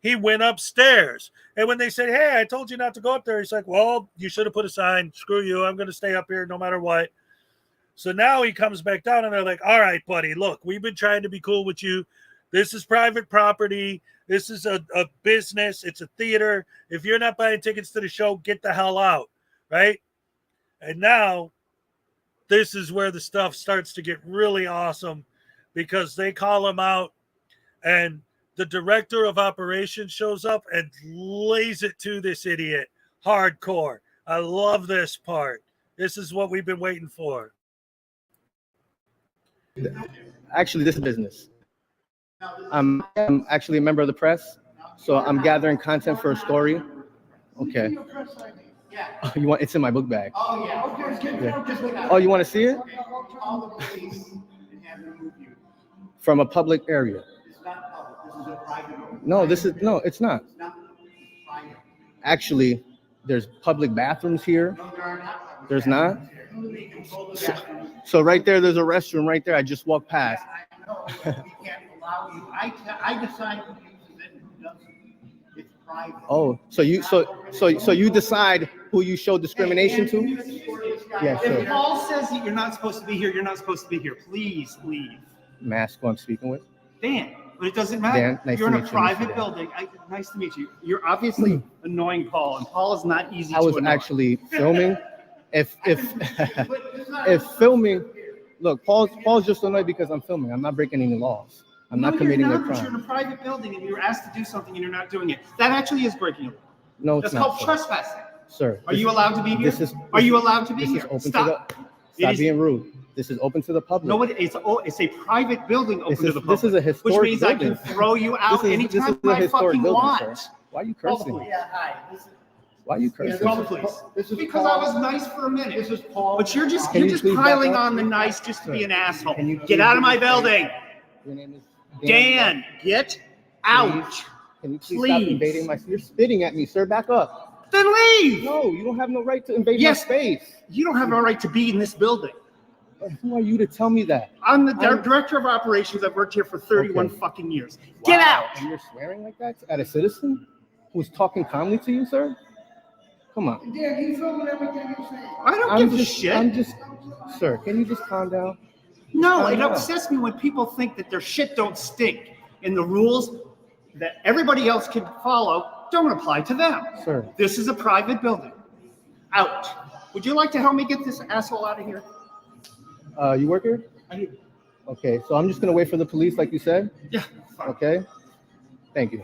He went upstairs. And when they said, hey, I told you not to go up there, he's like, well, you should have put a sign. Screw you. I'm going to stay up here no matter what. So now he comes back down and they're like, all right, buddy, look, we've been trying to be cool with you. This is private property. This is a business. It's a theater. If you're not buying tickets to the show, get the hell out, right? And now this is where the stuff starts to get really awesome because they call him out and the director of operations shows up and lays it to this idiot hardcore. I love this part. This is what we've been waiting for. Actually, this is business. I'm actually a member of the press, so I'm gathering content for a story. Okay. Yeah. You want? It's in my book bag. Oh, yeah. Okay. Oh, you want to see it? Call the police and have them move you. From a public area. It's not public. This is a private road. No, it's not. It's not private. Actually, there's public bathrooms here. No, there are not. There's not? We control the bathrooms. So right there, there's a restroom right there. I just walked past. I know, but we can't allow you. I decide who uses it and who doesn't. It's private. Oh, so you decide who you show discrimination to? Yeah, sure. If Paul says that you're not supposed to be here, you're not supposed to be here. Please leave. Mask who I'm speaking with? Dan, but it doesn't matter. Dan, nice you're to in a meet you, private Mr. Dan. building. Nice to meet you. You're obviously annoying Paul, and Paul is not easy I to was annoy. actually filming. If filming, look, Paul's just annoyed because I'm filming. I'm not breaking any laws. I'm not committing you're a not, but you're in crime. a private building, and you're asked to do something, and you're not doing it. That actually is breaking a law. No, it's That's not. called Sir. trespassing. Sir, Are you allowed to be here? Are you allowed to be this here? is open Stop. to the. It Stop is- being rude. This is open to the public. No, it's a private building open to the public. This is a historic which means building. I can throw you out This is anytime a I historic fucking building, want. sir. Why are you Call the cursing? police. Yeah, hi. Why are you cursing? Call the police. Because I was nice for a minute. This is Paul. But you're just Can you please back piling up? on the nice just to be an asshole. Can you Get please out of my do this? building. Your name is Dan, get out. Can you please stop Please. invading my? You're spitting at me, sir. Back up. Then leave. No, you don't have no right to invade Yes. my space. You don't have a right to be in this building. Who are you to tell me that? I'm the director of operations. I've worked here for 31 Okay. fucking years. Get Wow. out. And you're swearing like that at a citizen who's talking calmly to you, sir? Come on. Dan, you filming everything you're saying? I don't I'm give a just, shit. I'm just, sir, can you just calm down? No, it No. upsets me when people think that their shit don't stink and the rules that everybody else can follow don't apply to them. Sir, This is a private building. Out. Would you like to help me get this asshole out of here? you work here? I do. Okay, so I'm just gonna wait for the police like you said, Yeah. Fine. okay? Thank you.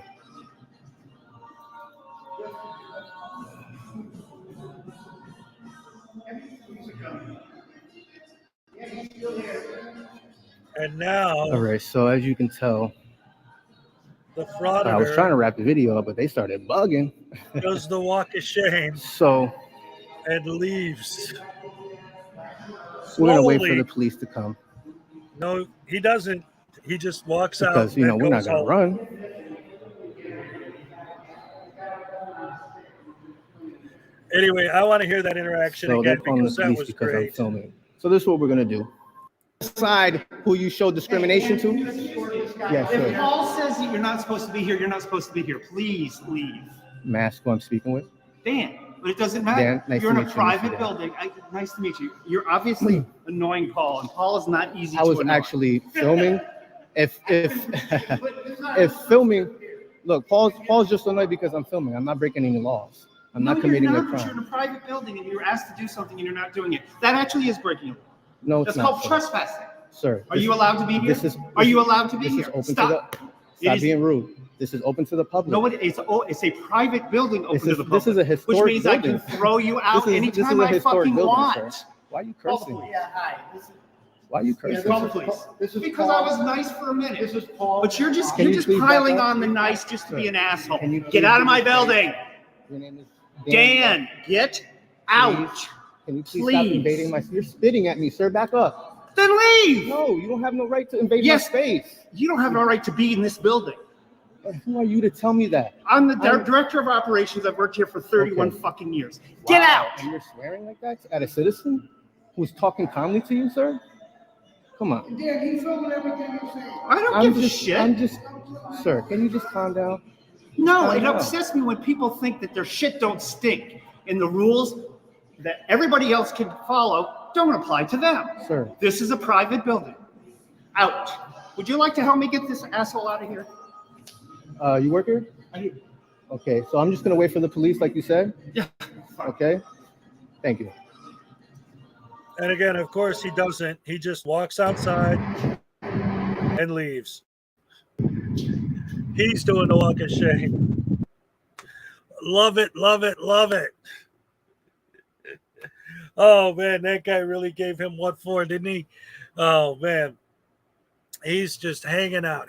And now All right, so as you can tell, the I was trying to frauditor wrap the video up, but they started bugging. does the walk of shame So and leaves. we're gonna wait for Slowly. the police to come No, he doesn't. He just walks out. because, you know, and we're not goes gonna home. run. Anyway, I want to hear that interaction So they're again calling the because that police was because I'm great. filming. So this is what we're gonna do. Decide who you show discrimination to. Yeah, If sure. Paul says that you're not supposed to be here, you're not supposed to be here. Please leave. Mask who I'm speaking with? Dan, but it doesn't matter. Dan, nice You're to in a meet you, Mr. private Dan. building. Nice to meet you. You're obviously annoying Paul, and Paul is not easy I to was annoy. actually filming. If filming, look, Paul's just annoyed because I'm filming. I'm not breaking any laws. I'm not committing you're a not, but you're in crime. a private building, and you're asked to do something, and you're not doing it. That actually is breaking a law. No, it's That's not. called Sir. trespassing. Sir, Are you allowed to be here? Are you allowed to be this here? is open Stop. to the. It Stop is- being rude. This is open to the public. No, it's a private building open This to is- the public. this is a historic which means building. I can throw you out This is anytime a I historic fucking building, want. sir. Why are you Call the cursing? police. Yeah, hi. Why are you Yeah, cursing? call the police. This is Because Paul. I was nice for a minute. This is Paul. But you're just Can you please piling back up? on the nice just to be an asshole. Can you Get please out of do my this? building. Your name is Dan, get out. Can you please stop Please. invading my? You're spitting at me, sir. Back up. Then leave. No, you don't have no right to invade Yes. my space. You don't have a right to be in this building. Who are you to tell me that? I'm the director of operations. I've worked here for 31 Okay. fucking years. Get Wow. out. And you're swearing like that at a citizen who's talking calmly to you, sir? Come on. And then he's filming everything you're saying. I don't give a shit. Sir, can you just calm down? No, calm it down. upsets me when people think that their shit don't stink and the rules that everybody else can follow don't apply to them. Sir. This is a private building. Out. Would you like to help me get this asshole out of here? You work here? I do. Okay, so I'm just gonna wait for the police, like you said. Yeah. Okay. Thank you. And again, of course, he doesn't. He just walks outside and leaves. He's doing the walk of shame. Love it, love it, love it. Oh, man, that guy really gave him what for, didn't he? Oh, man. He's just hanging out.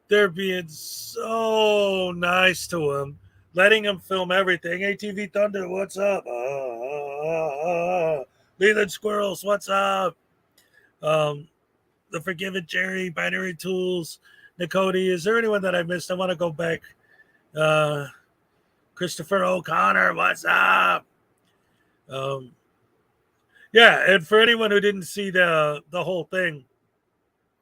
They're being so nice to him, letting him film everything. ATV Thunder, what's up? Leland Squirrels, what's up? The Forgiven Jerry, Binary Tools, Nicody. Is there anyone that I missed? I want to go back. Christopher O'Connor, what's up? Yeah, and for anyone who didn't see the whole thing,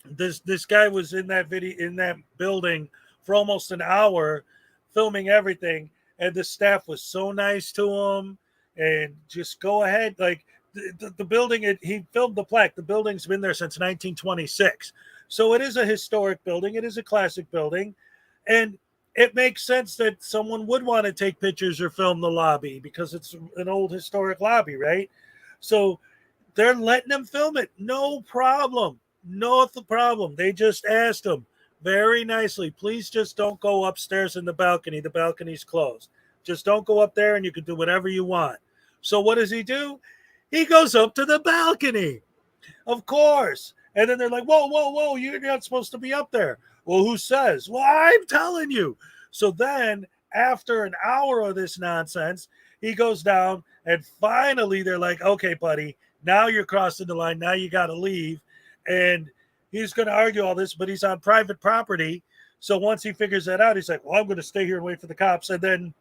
this guy was in that building for almost an hour, filming everything, and the staff was so nice to him, and just go ahead, like the building. He filmed the plaque. The building's been there since 1926, so it is a historic building. It is a classic building, and it makes sense that someone would want to take pictures or film the lobby because it's an old historic lobby, right? So they're letting them film it. No problem. No problem. They just asked him very nicely, please just don't go upstairs in the balcony. The balcony's closed. Just don't go up there and you can do whatever you want. So what does he do? He goes up to the balcony, of course. And then they're like, whoa, you're not supposed to be up there. Well, who says? Well, I'm telling you. So then after an hour of this nonsense, he goes down and finally they're like, okay, buddy, now you're crossing the line. Now you got to leave. And he's going to argue all this, but he's on private property. So once he figures that out, he's like, well, I'm going to stay here and wait for the cops. And then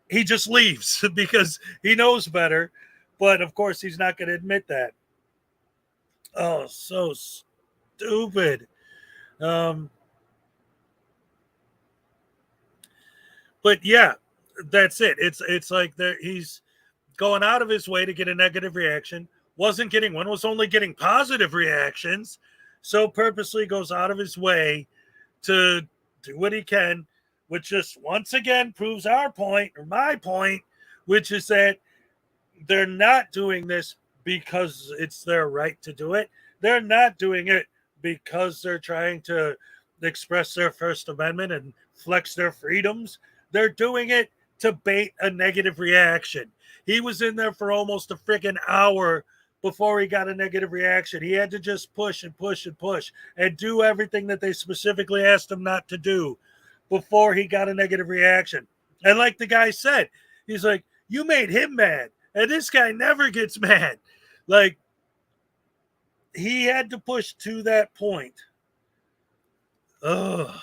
he just leaves because he knows better. But of course, he's not going to admit that. Oh, so stupid. But yeah, that's it. It's like he's going out of his way to get a negative reaction. Wasn't getting one, was only getting positive reactions. So purposely goes out of his way to do what he can, which just once again proves our point, or my point, which is that they're not doing this because it's their right to do it. They're not doing it because they're trying to express their First Amendment and flex their freedoms. They're doing it to bait a negative reaction. He was in there for almost a freaking hour before he got a negative reaction. He had to just push and do everything that they specifically asked him not to do before he got a negative reaction. And like the guy said, he's like, you made him mad. And this guy never gets mad. Like, he had to push to that point. Ugh.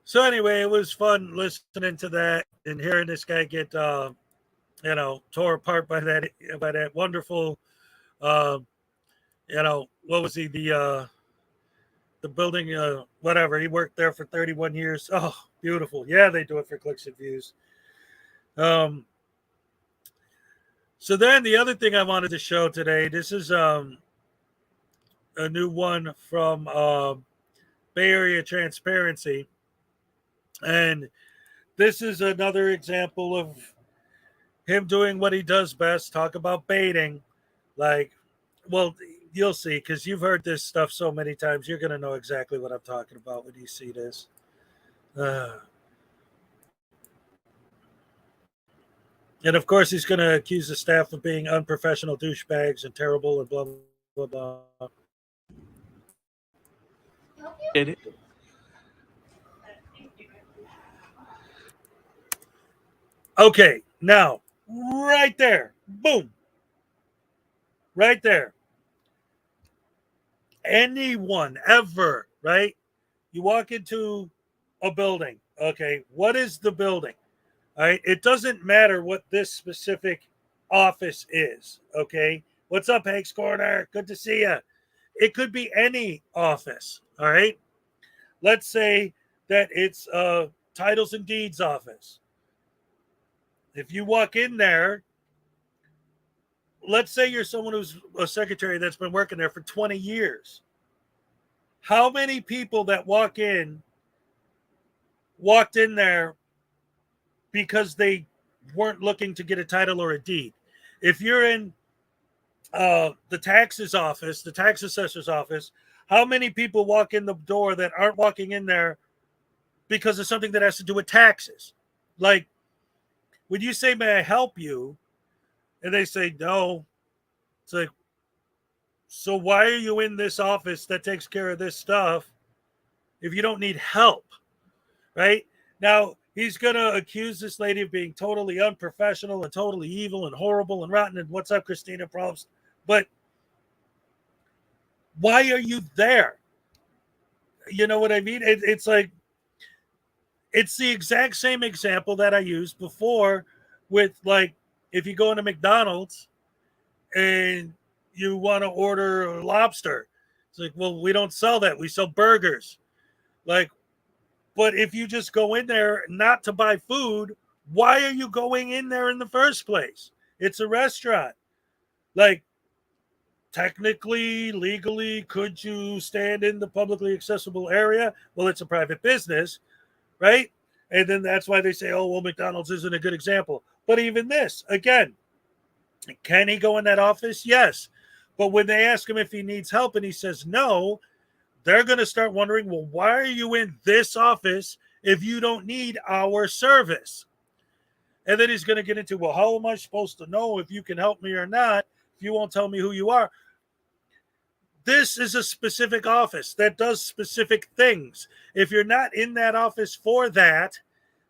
So anyway, it was fun listening to that and hearing this guy get, tore apart by that wonderful, what was he, the building, whatever. He worked there for 31 years. Oh, beautiful. Yeah, they do it for clicks and views. So then the other thing I wanted to show today, this is a new one from Bay Area Transparency. And this is another example of him doing what he does best, talk about baiting. Like, well, you'll see, because you've heard this stuff so many times, you're going to know exactly what I'm talking about when you see this. And of course, he's going to accuse the staff of being unprofessional douchebags and terrible and blah, blah, blah. Edit. Okay, now, right there, boom, right there. Anyone ever, right? You walk into a building, okay, what is the building? All right, it doesn't matter what this specific office is, okay? What's up, Hank's Corner? Good to see you. It could be any office, all right? Let's say that it's a titles and deeds office. If you walk in there, let's say you're someone who's a secretary that's been working there for 20 years. How many people that walked in there because they weren't looking to get a title or a deed? If you're in the taxes office, the tax assessor's office, how many people walk in the door that aren't walking in there because of something that has to do with taxes? Like, when you say, may I help you? And they say, no. It's like, so why are you in this office that takes care of this stuff if you don't need help? Right? Now, he's going to accuse this lady of being totally unprofessional and totally evil and horrible and rotten. And what's up, Christina Probst? But why are you there? You know what I mean? It's like, it's the exact same example that I used before with, like, if you go into McDonald's and you want to order lobster, it's like, well, we don't sell that. We sell burgers. Like, but if you just go in there not to buy food, why are you going in there in the first place? It's a restaurant. Like, technically, legally, could you stand in the publicly accessible area? Well, it's a private business, right? And then that's why they say, oh, well, McDonald's isn't a good example. But even this, again, can he go in that office? Yes. But when they ask him if he needs help and he says no, they're going to start wondering, well, why are you in this office if you don't need our service? And then he's going to get into, well, how am I supposed to know if you can help me or not if you won't tell me who you are? This is a specific office that does specific things. If you're not in that office for that,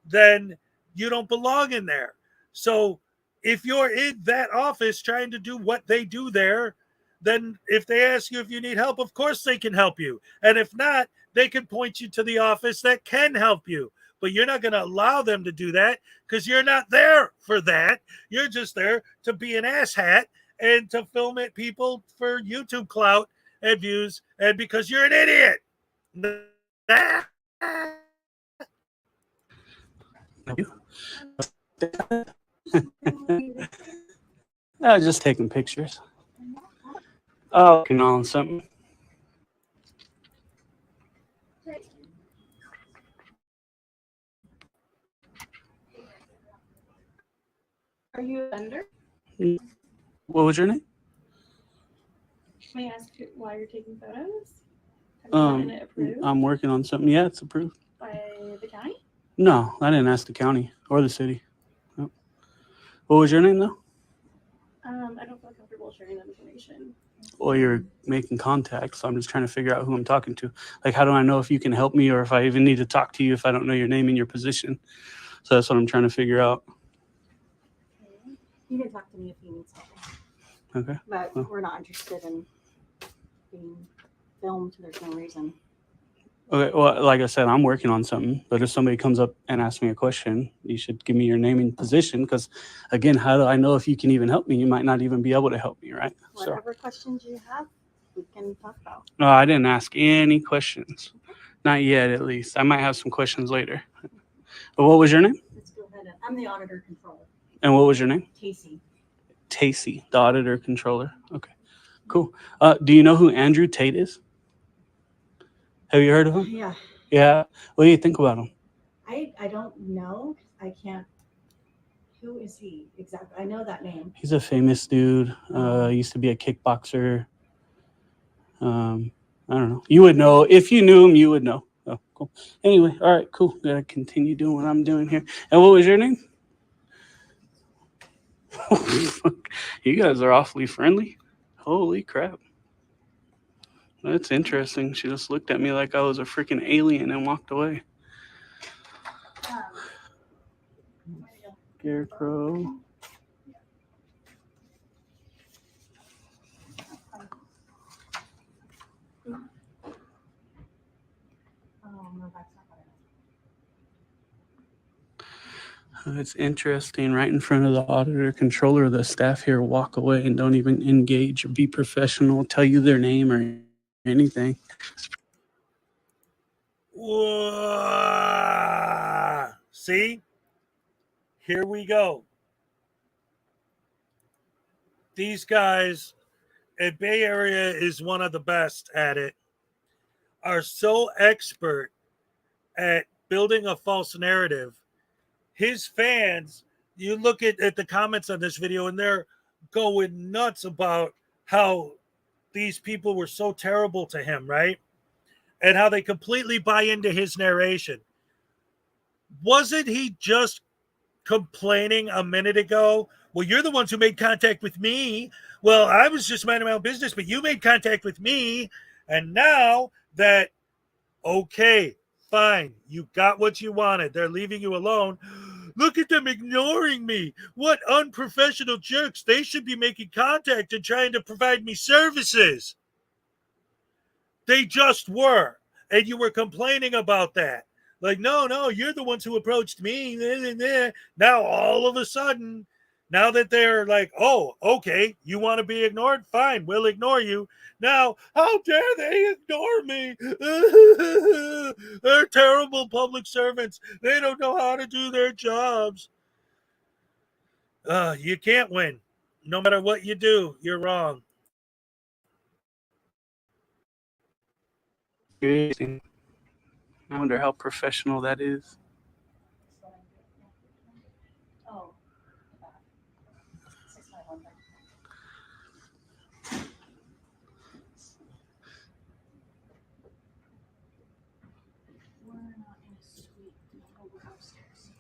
then you don't belong in there. So if you're in that office trying to do what they do there, then if they ask you if you need help, of course they can help you. And if not, they can point you to the office that can help you. But you're not going to allow them to do that because you're not there for that. You're just there to be an asshat and to film at people for YouTube clout and views, and because you're an idiot. I was just taking pictures. Oh, working on something. Are you a vendor? What was your name? May I ask why you're taking photos? Have you gotten it approved I'm working on something. Yeah, it's approved. by the county? No, I didn't ask the county or the city. No. What was your name, though? I don't feel comfortable sharing that information. Well, you're making contact, so I'm just trying to figure out who I'm talking to. Like, how do I know if you can help me or if I even need to talk to you if I don't know your name and your position? So that's what I'm trying to figure out. Okay. You can talk to me if you need something. Okay. But we're not interested in being filmed. There's no reason. Okay. Well, like I said, I'm working on something, but if somebody comes up and asks me a question, you should give me your name and position because, again, how do I know if you can even help me? You might not even be able to help me, right? Whatever questions you have, we can talk about. No, I didn't ask any questions. Not yet, at least. I might have some questions later. But what was your name? Let's go ahead. I'm the auditor controller. And what was your name? Casey. Tacey, the auditor controller. Okay, cool. Do you know who Andrew Tate is? Have you heard of him? Yeah. Yeah. What do you think about him? I don't know. I can't. Who is he exactly? I know that name. He's a famous dude. Used to be a kickboxer. I don't know. You would know. If you knew him, you would know. Oh, cool. Anyway, all right, cool. Gotta continue doing what I'm doing here. And what was your name? You guys are awfully friendly. Holy crap. That's interesting. She just looked at me like I was a freaking alien and walked away. Scarecrow. It's interesting. Right in front of the auditor controller, the staff here walk away and don't even engage or be professional, tell you their name or anything. Whoa. See? Here we go. These guys at Bay Area is one of the best at it, are so expert at building a false narrative. His fans, you look at the comments on this video and they're going nuts about how these people were so terrible to him, right? And how they completely buy into his narration. Wasn't he just complaining a minute ago? Well, you're the ones who made contact with me. Well, I was just minding my own business, but you made contact with me. And now that, okay, fine, you got what you wanted. They're leaving you alone. Look at them ignoring me. What unprofessional jerks. They should be making contact and trying to provide me services. They just were. And you were complaining about that. Like, no, you're the ones who approached me. Now, all of a sudden, now that they're like, oh, okay, you want to be ignored? Fine, we'll ignore you. Now, how dare they ignore me? They're terrible public servants. They don't know how to do their jobs. You can't win. No matter what you do, you're wrong. I wonder how professional that is. Oh. We're not in a suite. We'll go upstairs.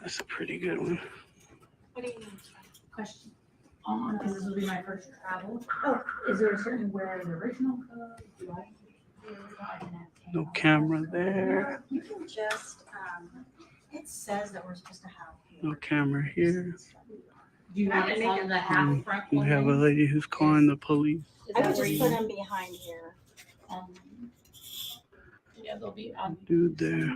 That's a pretty good one. What do you mean? Question. Because this will be my first travel. Oh, is there a certain where the original code? Do I? No camera there. You can just, it says that we're supposed to have. No camera here. Do you want to make it the half front We one? have a lady who's calling the police. I would just put them behind here. Yeah, they'll be on. Dude there.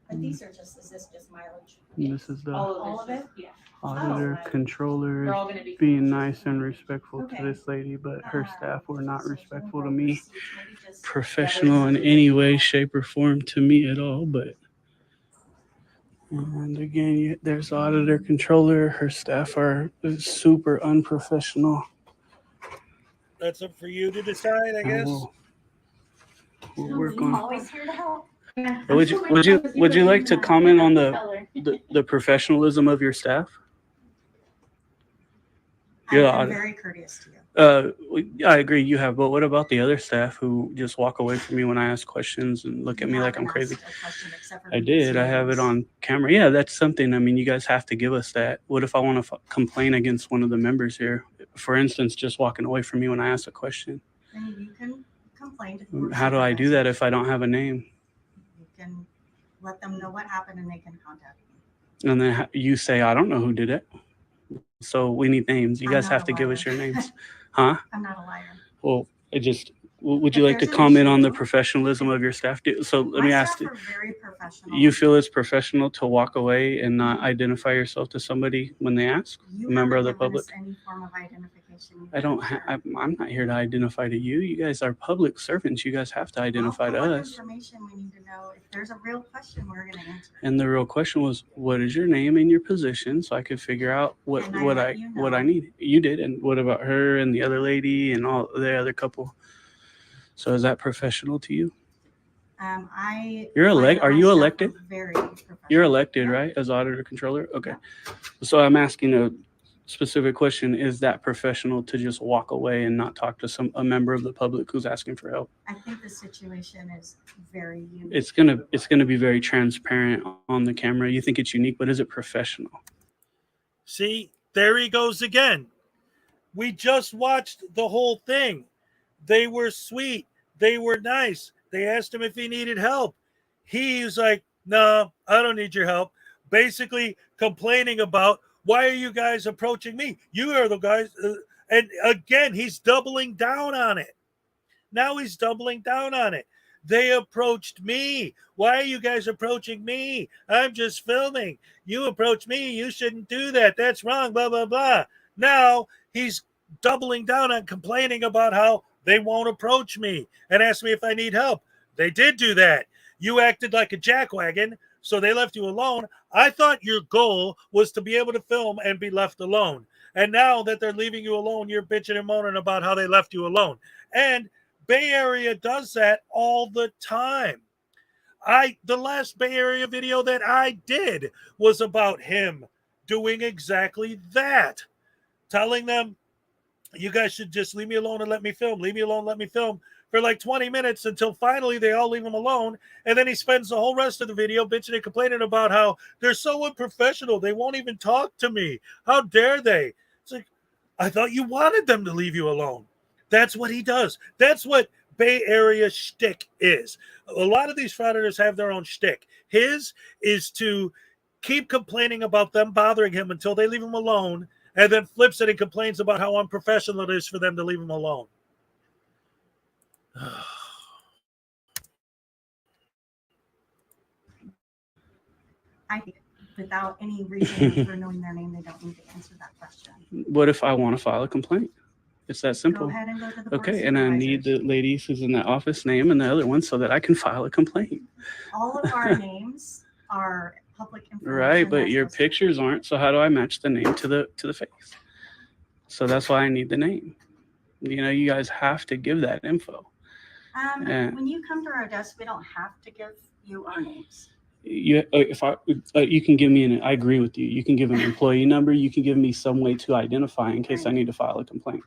But these are just, is this just mileage? And this is the All of it? Yeah. auditor, Oh. controller, They're all gonna be being nice and respectful Okay. to this lady, but her staff were not So respectful to we'll me, see, maybe just- professional in any way, shape, or form to me at all. But and again, there's auditor, controller. Her staff are super unprofessional. That's up for you to decide, I guess. We'll work on. Always here to help. Would you like to comment on the professionalism of your staff? I've Yeah, been very courteous to you. I agree you have, but what about the other staff who just walk away from me when I ask questions and look at me like I'm crazy? I did. I have it on camera. Yeah, that's something. I mean, you guys have to give us that. What if I want to complain against one of the members here? For instance, just walking away from me when I ask a question. And you can complain to the How do I do that if I don't have a name? You can let them know what happened and they can contact me. And then you say, I don't know who did it. So we need names. You I'm guys not have a to give us liar. your names. Huh? I'm not a liar. Well, would you If like to there's an comment on the issue- professionalism of your staff? So let My me ask staff you, are very professional. you feel it's professional to walk away and not identify yourself to somebody when they ask? You A member of the haven't given public? us any form of identification. I don't. I'm not here to identify to you. You guys are public servants. You guys have to identify to Public us. information we need to know. If there's a real question, we're going to answer. And the real question was, what is your name and your position, so I could figure out what And I what let I you what I know. need. You did, and what about her and the other lady and all the other couple? So is that professional to you? You're Are you elected? Very professional. You're elected, Yeah. right, as auditor controller? Okay. So I'm asking a specific question: is that professional to just walk away and not talk to a member of the public who's asking for help? I think the situation is very unique. It's gonna be very transparent on the camera. You think it's unique, but is it professional? See, there he goes again. We just watched the whole thing. They were sweet. They were nice. They asked him if he needed help. He's like, no, I don't need your help. Basically complaining about, why are you guys approaching me? You are the guys. And again, he's doubling down on it. Now he's doubling down on it. They approached me. Why are you guys approaching me? I'm just filming. You approach me. You shouldn't do that. That's wrong, blah, blah, blah. Now he's doubling down on complaining about how they won't approach me and ask me if I need help. They did do that. You acted like a jackwagon, so they left you alone. I thought your goal was to be able to film and be left alone. And now that they're leaving you alone, you're bitching and moaning about how they left you alone. And Bay Area does that all the time. The last Bay Area video that I did was about him doing exactly that. Telling them, you guys should just leave me alone and let me film. Leave me alone, let me film for like 20 minutes until finally they all leave him alone. And then he spends the whole rest of the video bitching and complaining about how they're so unprofessional. They won't even talk to me. How dare they? It's like, I thought you wanted them to leave you alone. That's what he does. That's what Bay Area shtick is. A lot of these frauditors have their own shtick. His is to keep complaining about them bothering him until they leave him alone, and then flips it and complains about how unprofessional it is for them to leave him alone. I think without any reason for knowing their name, they don't need to answer that question. What if I want to file a complaint? It's that simple. Go ahead and go to the board of Okay, and I need the supervisors. lady who's in that office name and the other one so that I can file a complaint. All of our names are public information. Right, but that's your supposed to- pictures aren't. So how do I match the name to the face? So that's why I need the name. You know, you guys have to give that info. Yeah. When you come to our desk, we don't have to give you our names. You can give me I agree with you. You can give an employee number. You can give me some way to identify in case I need to file a complaint,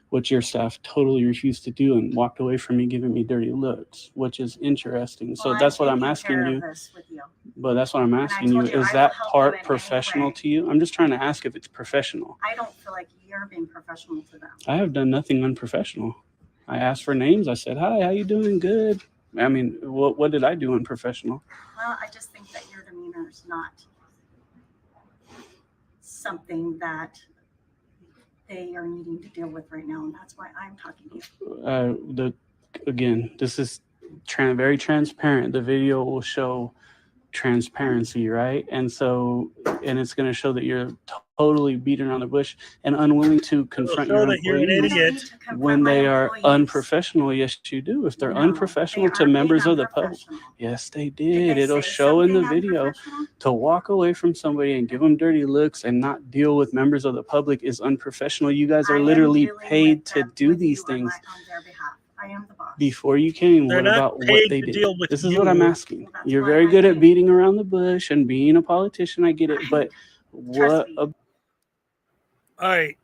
which your staff totally refused to do and walked away from me giving me dirty looks, which is interesting. So Well, that's what I'm I'm taking asking care you. of this with you. But that's what I'm asking you. told you Is I that will help part them in any professional way. to you? I'm just trying to ask if it's professional. I don't feel like you're being professional to them. I have done nothing unprofessional. I asked for names. I said, "Hi, how you doing? Good." I mean, what did I do unprofessional? Well, I just think that your demeanor is not something that they are needing to deal with right now, and that's why I'm talking to you. Again, this is very transparent. The video will show transparency, right? And it's going to show that you're totally beating around the bush and unwilling to confront your that you're an employees idiot when they are unprofessional. Yes, you do. If they're unprofessional to members of the public, yes, they did. It'll show in the video. To walk away from somebody and give them dirty looks and not deal with members of the public is unprofessional. You guys are literally paid to do these things. On their behalf. I am the boss. Before you came, They're what not about paid what they to did? deal with This is you. what I'm asking. Well, that's You're why very I good at came. beating around the bush and being a politician. I get it, but what? me. All right.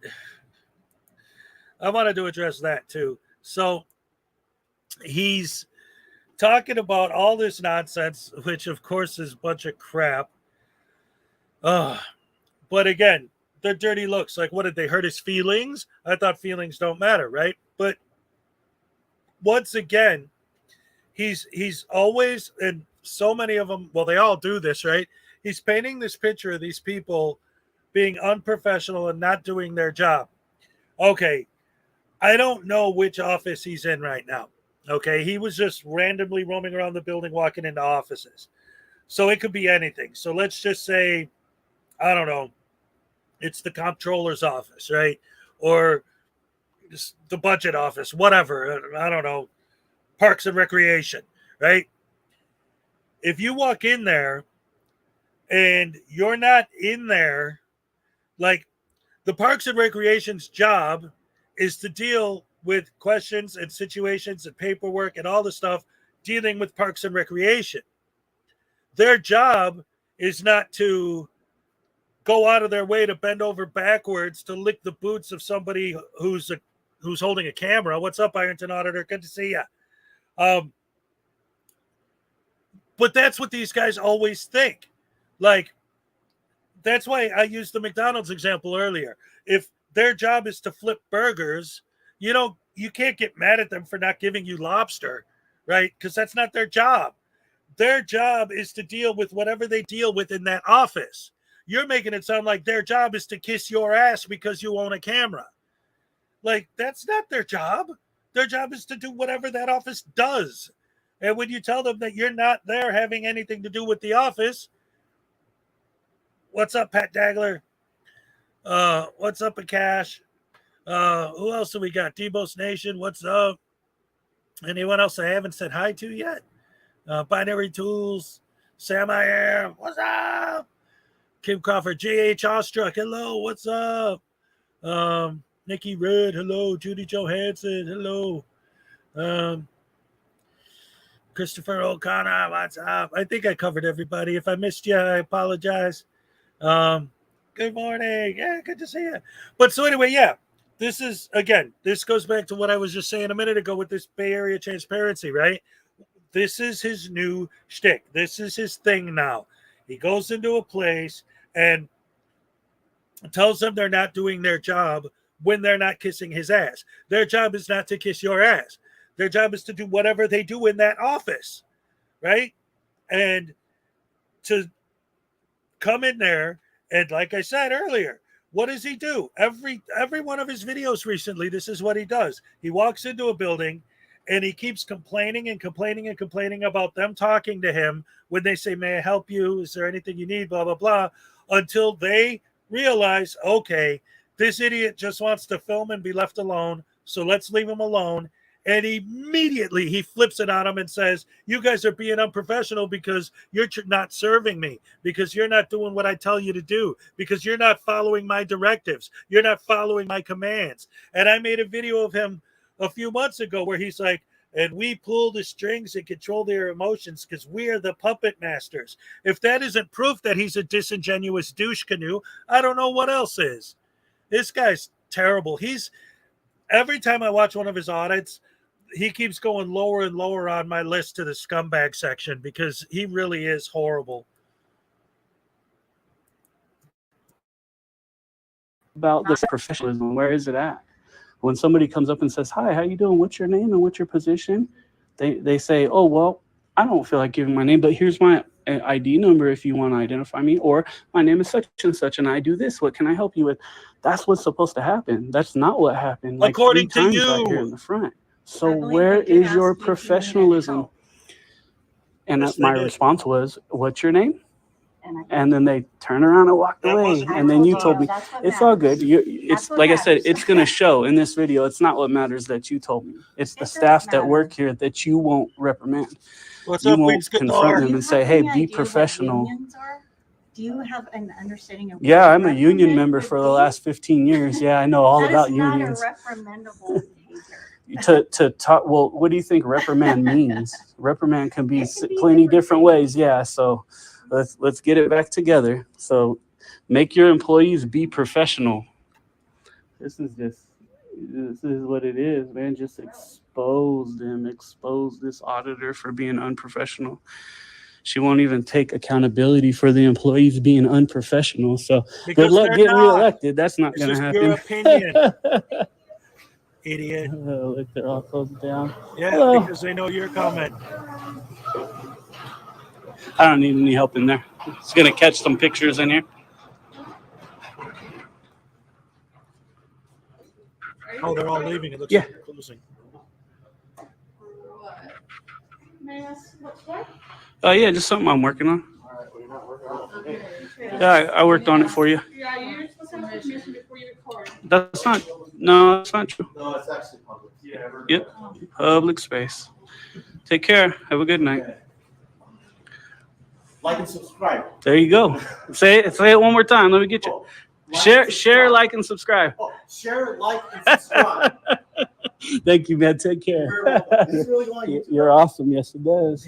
I wanted to address that too. So he's talking about all this nonsense, which of course is a bunch of crap. But again, they're dirty looks. Like, what did they hurt his feelings? I thought feelings don't matter, right? But once again, he's always, and so many of them, well, they all do this, right? He's painting this picture of these people being unprofessional and not doing their job. Okay, I don't know which office he's in right now. Okay, he was just randomly roaming around the building, walking into offices. So it could be anything. So let's just say, I don't know, it's the comptroller's office, right? Or just the budget office, whatever. I don't know, Parks and Recreation, right? If you walk in there and you're not in there, like, the Parks and Recreation's job is to deal with questions and situations and paperwork and all the stuff dealing with Parks and Recreation. Their job is not to go out of their way to bend over backwards to lick the boots of somebody who's holding a camera. What's up, Ironton Auditor? Good to see you. But that's what these guys always think. Like, that's why I used the McDonald's example earlier. If their job is to flip burgers, you can't get mad at them for not giving you lobster, right? Because that's not their job. Their job is to deal with whatever they deal with in that office. You're making it sound like their job is to kiss your ass because you own a camera. Like, that's not their job. Their job is to do whatever that office does. And when you tell them that you're not there having anything to do with the office, what's up, Pat Dagler? What's up, Akash? Who else do we got? Debo's Nation, what's up? Anyone else I haven't said hi to yet? Binary Tools, Sam I Am, what's up? Kim Crawford, J.H. Ostruck, hello, what's up? Nikki Red, hello. Judy Johansson, hello. Christopher O'Connor, what's up? I think I covered everybody. If I missed you, I apologize. Good morning. Yeah, good to see you. But so anyway, yeah, this is, again, this goes back to what I was just saying a minute ago with this Bay Area transparency, right? This is his new shtick. This is his thing now. He goes into a place and tells them they're not doing their job when they're not kissing his ass. Their job is not to kiss your ass. Their job is to do whatever they do in that office, right? And to come in there, and like I said earlier, what does he do? Every one of his videos recently, this is what he does. He walks into a building and he keeps complaining and complaining and complaining about them talking to him when they say, may I help you? Is there anything you need? Blah, blah, blah, until they realize, okay, this idiot just wants to film and be left alone, so let's leave him alone. And immediately he flips it on him and says, you guys are being unprofessional because you're not serving me, because you're not doing what I tell you to do, because you're not following my directives. You're not following my commands. And I made a video of him a few months ago where he's like, and we pull the strings and control their emotions because we are the puppet masters. If that isn't proof that he's a disingenuous douche canoe, I don't know what else is. This guy's terrible. Every time I watch one of his audits, he keeps going lower and lower on my list to the scumbag section because he really is horrible. About this professionalism, where is it at? When somebody comes up and says, hi, how you doing? What's your name and what's your position? They say, oh, well, I don't feel like giving my name, but here's my ID number if you want to identify me, or my name is such and such and I do this. What can I help you with? That's what's supposed to happen. That's not what happened. Like according to you, right here in the front. So where is your professionalism? And my response was, what's your name? And then they turn around and walked away. And then you told me, it's all good. It's like I said, it's going to show in this video. It's not what matters that you told me. It's the staff that work here that you won't reprimand. You won't confront them and say, hey, be professional. Do you have an understanding of? Yeah, I'm a union member for the last 15 years. Yeah, I know all about unions. That is not a reprimandable to talk, well, what do you think reprimand means? Reprimand can be plenty different ways. Yeah, so let's get it back together. So make your employees be professional. This is what it is, man. Just expose them, expose this auditor for being unprofessional. She won't even take accountability for the employees being unprofessional. So because good luck getting reelected. That's not going to happen. Your opinion. Idiot. Look, they're all closed down. Yeah, hello. Because they know you're coming. I don't need any help in there. It's going to catch some pictures in here. Oh, they're all leaving. It looks like they're closing. Yeah, just something I'm working on. Yeah, I worked on it for you. Yeah, you're supposed to have permission before you record. That's not true. No, it's actually public. Yep, public space. Take care. Have a good night. Like and subscribe. There you go. Say it one more time. Let me get you. Share, like, and subscribe. Oh, share, like, and subscribe. Thank you, man. Take care. This really going on YouTube? You're awesome. Yes, it does.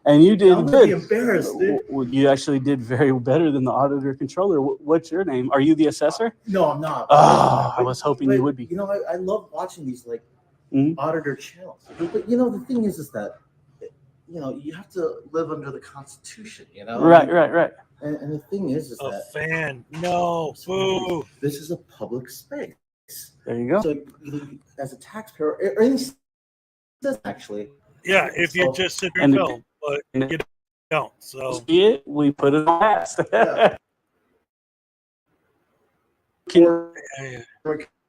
And you did I'm good. Embarrassed, dude. You actually did very better than the auditor controller. What's your name? Are you the assessor? No, I'm not. Oh, I was hoping you would be. You know, I love watching these like Mm-hmm. auditor channels. But you know, the thing is that you know you have to live under the Constitution. You know. Right. And the thing is A that fan. No. Boo. this is a public space. There you go. So as a taxpayer, or any actually. Yeah, if you just sit there and film, but you don't. So see it, we put it on blast. Yeah.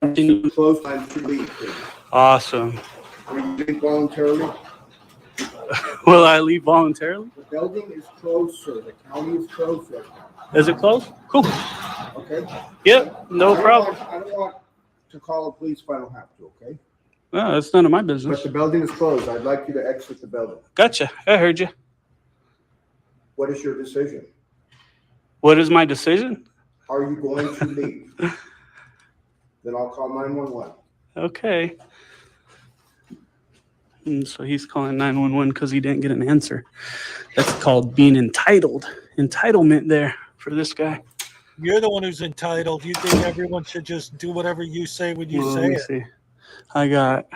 Close time to leave, please. Awesome. Will you leave voluntarily? Will I leave voluntarily? The building is closed, sir. The county is closed right now. Is it closed? Cool. Okay? Yep, no problem. I don't want to call the police if I don't have to, okay? No, that's none of my But business. the building is closed. I'd like you to exit the building. Gotcha. I heard you. What is your decision? What is my decision? Are you going to leave? Then I'll call 911. Okay. And so he's calling 911 because he didn't get an answer. That's called being entitled. Entitlement there for this guy. You're the one who's entitled. You think everyone should just do whatever you say when you Well, say let me it. see. I got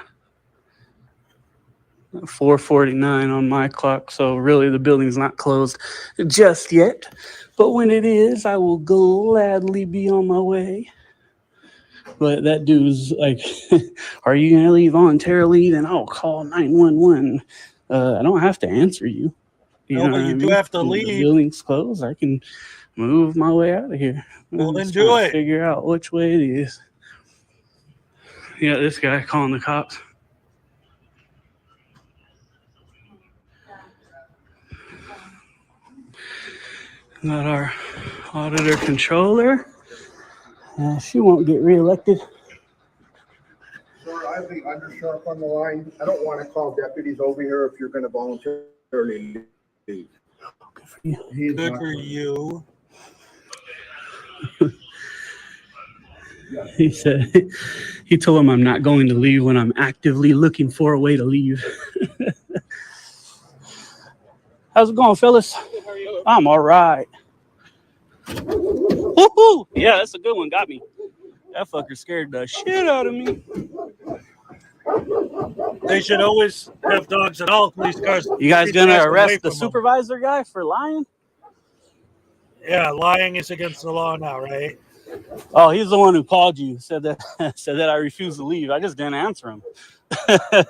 4:49 on my clock, so really the building's not closed just yet. But when it is, I will gladly be on my way. But that dude's like, are you going to leave voluntarily? Then I'll call 911. I don't have to answer you. You No, know but what I you do mean? have to When leave. The building's closed. I can move my way out of here. Well, I'm then just do trying to it. Figure out which way it is. Yeah, this guy calling the cops. Got our auditor controller. She won't get reelected. Sir, I have the undersheriff on the line. I don't want to call deputies over here if you're going to voluntarily leave. Good for you. He is Good not for going to. you. He said, he told him I'm not going to leave when I'm actively looking for a way to leave. How's it going, fellas? I'm all right. Woo-hoo! Yeah, that's a good one. Got me. That fucker scared the shit out of me. They should always have dogs at all police cars. You guys Keep gonna your ass away arrest the from them. supervisor guy for lying? Yeah, lying is against the law now, right? Oh, he's the one who called you. Said that I refuse to leave. I just didn't answer him.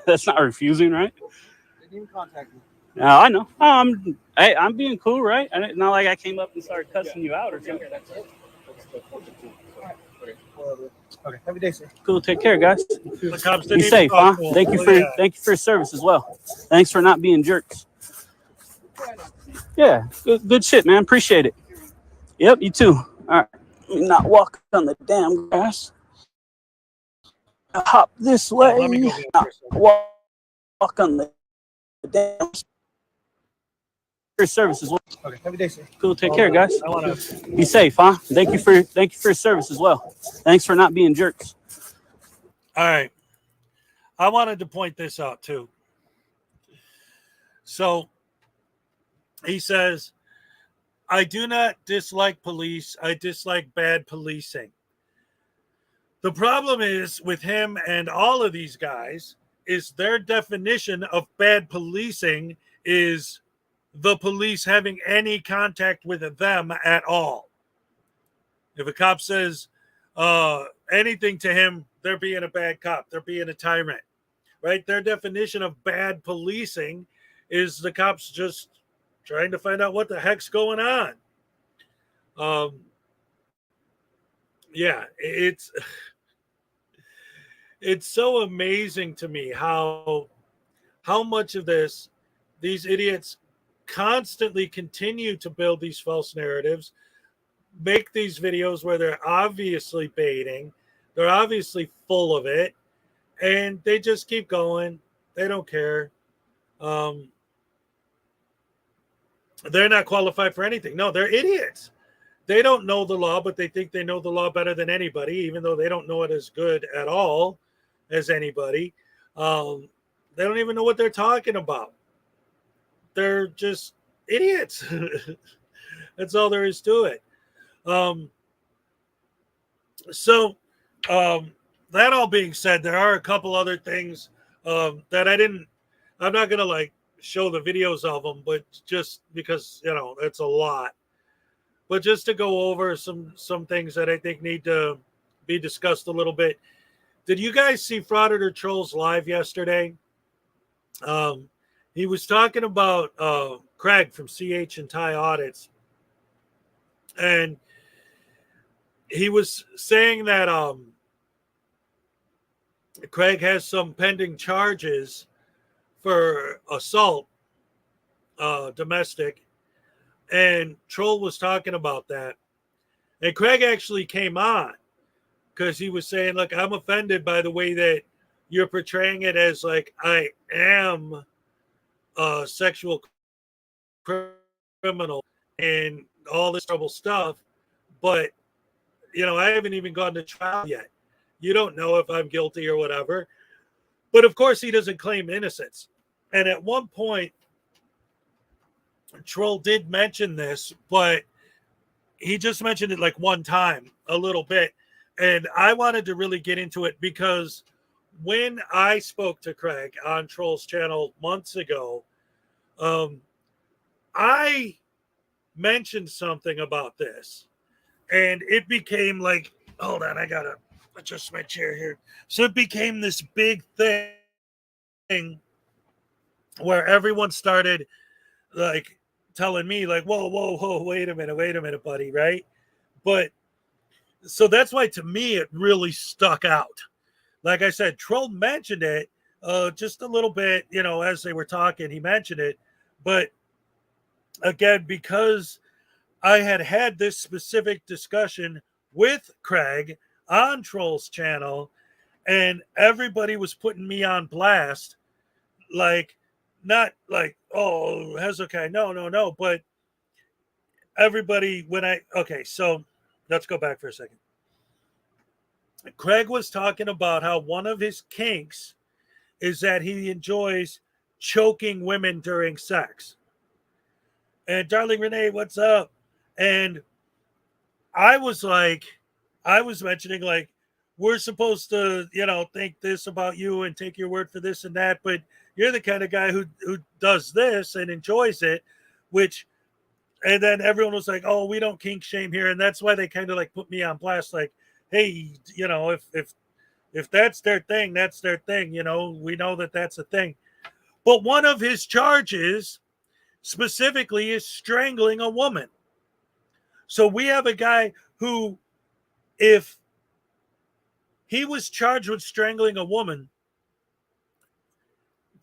That's not refusing, right? Didn't even contact me. No, I know. Hey, I'm being cool, right? Not like I came up and started cussing you out or something. Okay, have a day, sir. Cool. Take care, guys. The cops Be didn't even safe, huh? talk to him. Thank you Look at for your service as well. Thanks for not being jerks. Yeah, good shit, man. Appreciate it. Yep, you too. All right. Not walk on the damn grass. Hop this way. Let me go get Not walk on the damn. Your service as well. Okay, have a day, sir. Cool. Take care, guys. I wanna Be safe, huh? Thank you for your service as well. Thanks for not being jerks. All right. I wanted to point this out too. So he says, I do not dislike police. I dislike bad policing. The problem is with him and all of these guys is their definition of bad policing is the police having any contact with them at all. If a cop says anything to him, they're being a bad cop. They're being a tyrant, right? Their definition of bad policing is the cops just trying to find out what the heck's going on. Yeah, it's so amazing to me how much of these idiots constantly continue to build these false narratives, make these videos where they're obviously baiting, they're obviously full of it, and they just keep going. They don't care. They're not qualified for anything. No, they're idiots. They don't know the law, but they think they know the law better than anybody, even though they don't know it as good at all as anybody. They don't even know what they're talking about. They're just idiots. That's all there is to it. That all being said, there are a couple other things that I'm not going to show the videos of them, but just because, it's a lot. But just to go over some things that I think need to be discussed a little bit. Did you guys see Frauditor Trolls live yesterday? He was talking about Craig from CH and Thai Audits. And he was saying that Craig has some pending charges for assault, domestic, and Troll was talking about that. And Craig actually came on because he was saying, look, I'm offended by the way that you're portraying it as like I am a sexual criminal and all this terrible stuff. But, I haven't even gone to trial yet. You don't know if I'm guilty or whatever. But of course, he doesn't claim innocence. And at one point, Troll did mention this, but he just mentioned it like one time, a little bit. And I wanted to really get into it because when I spoke to Craig on Troll's channel months ago, I mentioned something about this. And it became like, hold on, I gotta adjust my chair here. So it became this big thing where everyone started like telling me, like, whoa, wait a minute, buddy, right? But so that's why to me it really stuck out. Like I said, Troll mentioned it just a little bit, as they were talking, he mentioned it. But again, because I had this specific discussion with Craig on Troll's channel, and everybody was putting me on blast, like, not like, oh, Hezokuai, no, but everybody, okay, so let's go back for a second. Craig was talking about how one of his kinks is that he enjoys choking women during sex. And darling Renee, what's up? And I was mentioning, like, we're supposed to, think this about you and take your word for this and that, but you're the kind of guy who does this and enjoys it, and then everyone was like, oh, we don't kink shame here. And that's why they kind of like put me on blast, like, hey, if that's their thing, that's their thing. We know that that's a thing. But one of his charges specifically is strangling a woman. So we have a guy who, if he was charged with strangling a woman,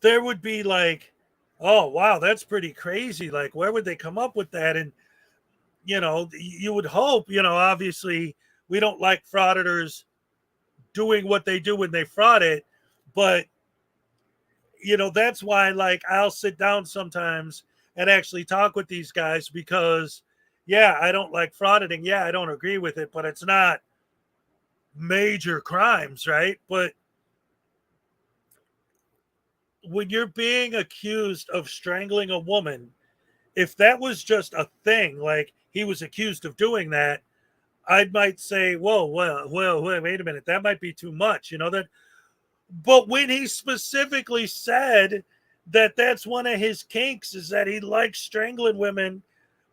there would be like, oh, wow, that's pretty crazy. Like, where would they come up with that? And, you would hope, obviously we don't like frauditors doing what they do when they fraud it. But, that's why, like, I'll sit down sometimes and actually talk with these guys because, yeah, I don't like frauditing. Yeah, I don't agree with it, but it's not major crimes, right? But when you're being accused of strangling a woman, if that was just a thing, like he was accused of doing that, I might say, whoa, wait a minute, that might be too much, that. But when he specifically said that that's one of his kinks, is that he likes strangling women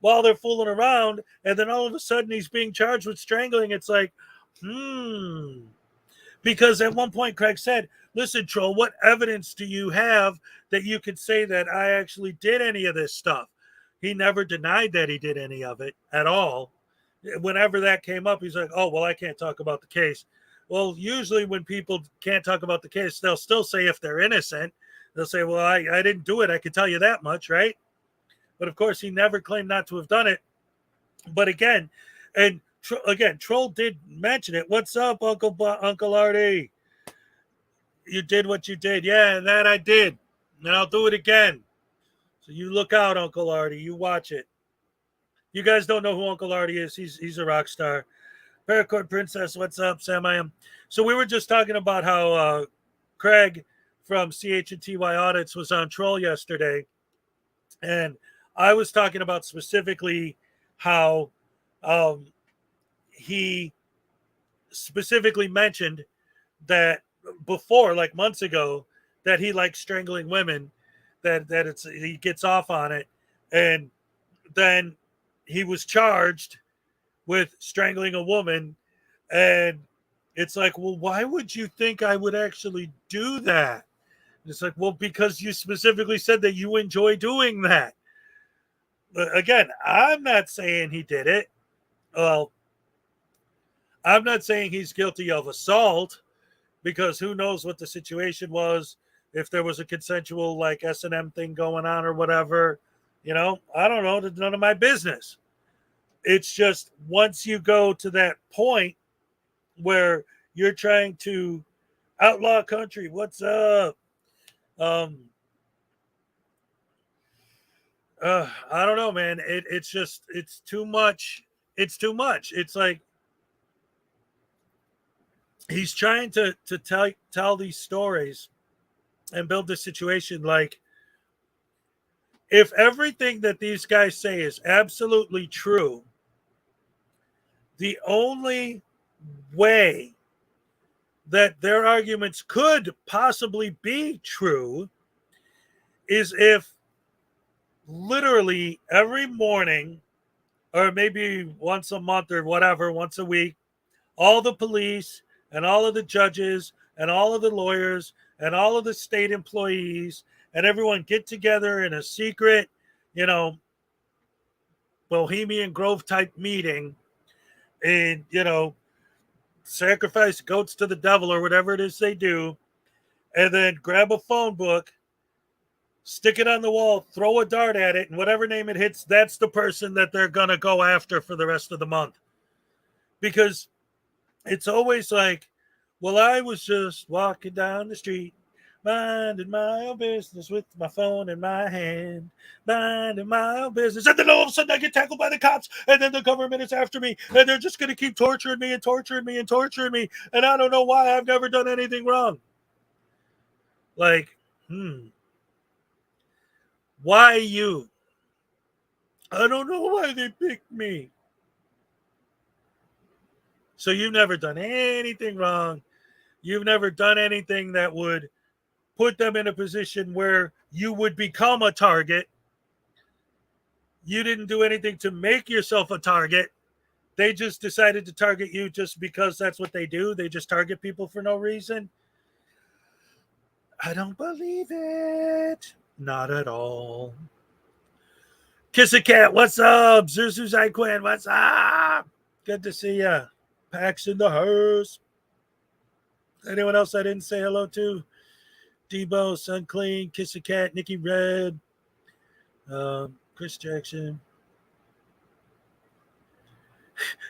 while they're fooling around, and then all of a sudden he's being charged with strangling, it's like, because at one point Craig said, listen, Troll, what evidence do you have that you could say that I actually did any of this stuff? He never denied that he did any of it at all. Whenever that came up, he's like, oh, well, I can't talk about the case. Well, usually when people can't talk about the case, they'll still say if they're innocent. They'll say, well, I didn't do it. I can tell you that much, right? But of course, he never claimed not to have done it. But again, Troll did mention it. What's up, Uncle Artie? You did what you did. Yeah, that I did. And I'll do it again. So you look out, Uncle Artie. You watch it. You guys don't know who Uncle Artie is. He's a rock star. Paracord Princess, what's up, Sam? I am. So we were just talking about how Craig from CH&TY Audits was on Troll yesterday. And I was talking about specifically how he specifically mentioned that before, like months ago, that he likes strangling women, that he gets off on it. And then he was charged with strangling a woman, and it's like, well, why would you think I would actually do that? And it's like, well, because you specifically said that you enjoy doing that. But again, I'm not saying he did it. Well, I'm not saying he's guilty of assault. because who knows what the situation was, if there was a consensual like S&M thing going on or whatever. I don't know. It's none of my business. It's just once you go to that point where you're trying to outlaw country, what's up? I don't know, man. It's too much. It's too much. It's like he's trying to tell these stories and build this situation like if everything that these guys say is absolutely true, the only way that their arguments could possibly be true is if literally every morning or maybe once a month or whatever, once a week, all the police and all of the judges and all of the lawyers and all of the state employees and everyone get together in a secret, Bohemian Grove type meeting and, sacrifice goats to the devil or whatever it is they do, and then grab a phone book, stick it on the wall, throw a dart at it, and whatever name it hits, that's the person that they're going to go after for the rest of the month. Because it's always like, well, I was just walking down the street, minding my own business with my phone in my hand, minding my own business. And then all of a sudden I get tackled by the cops, and then the government is after me, and they're just going to keep torturing me and torturing me and torturing me. And I don't know why. I've never done anything wrong. Like, why you? I don't know why they picked me. So you've never done anything wrong. You've never done anything that would put them in a position where you would become a target. You didn't do anything to make yourself a target. They just decided to target you just because that's what they do. They just target people for no reason. I don't believe it. Not at all. Kiss a cat, what's up? Zuzuzai Quinn, what's up? Good to see ya. Pax in the hearse. Anyone else I didn't say hello to? Debo, Sun Clean, Kiss a Cat, Nikki Red, Chris Jackson.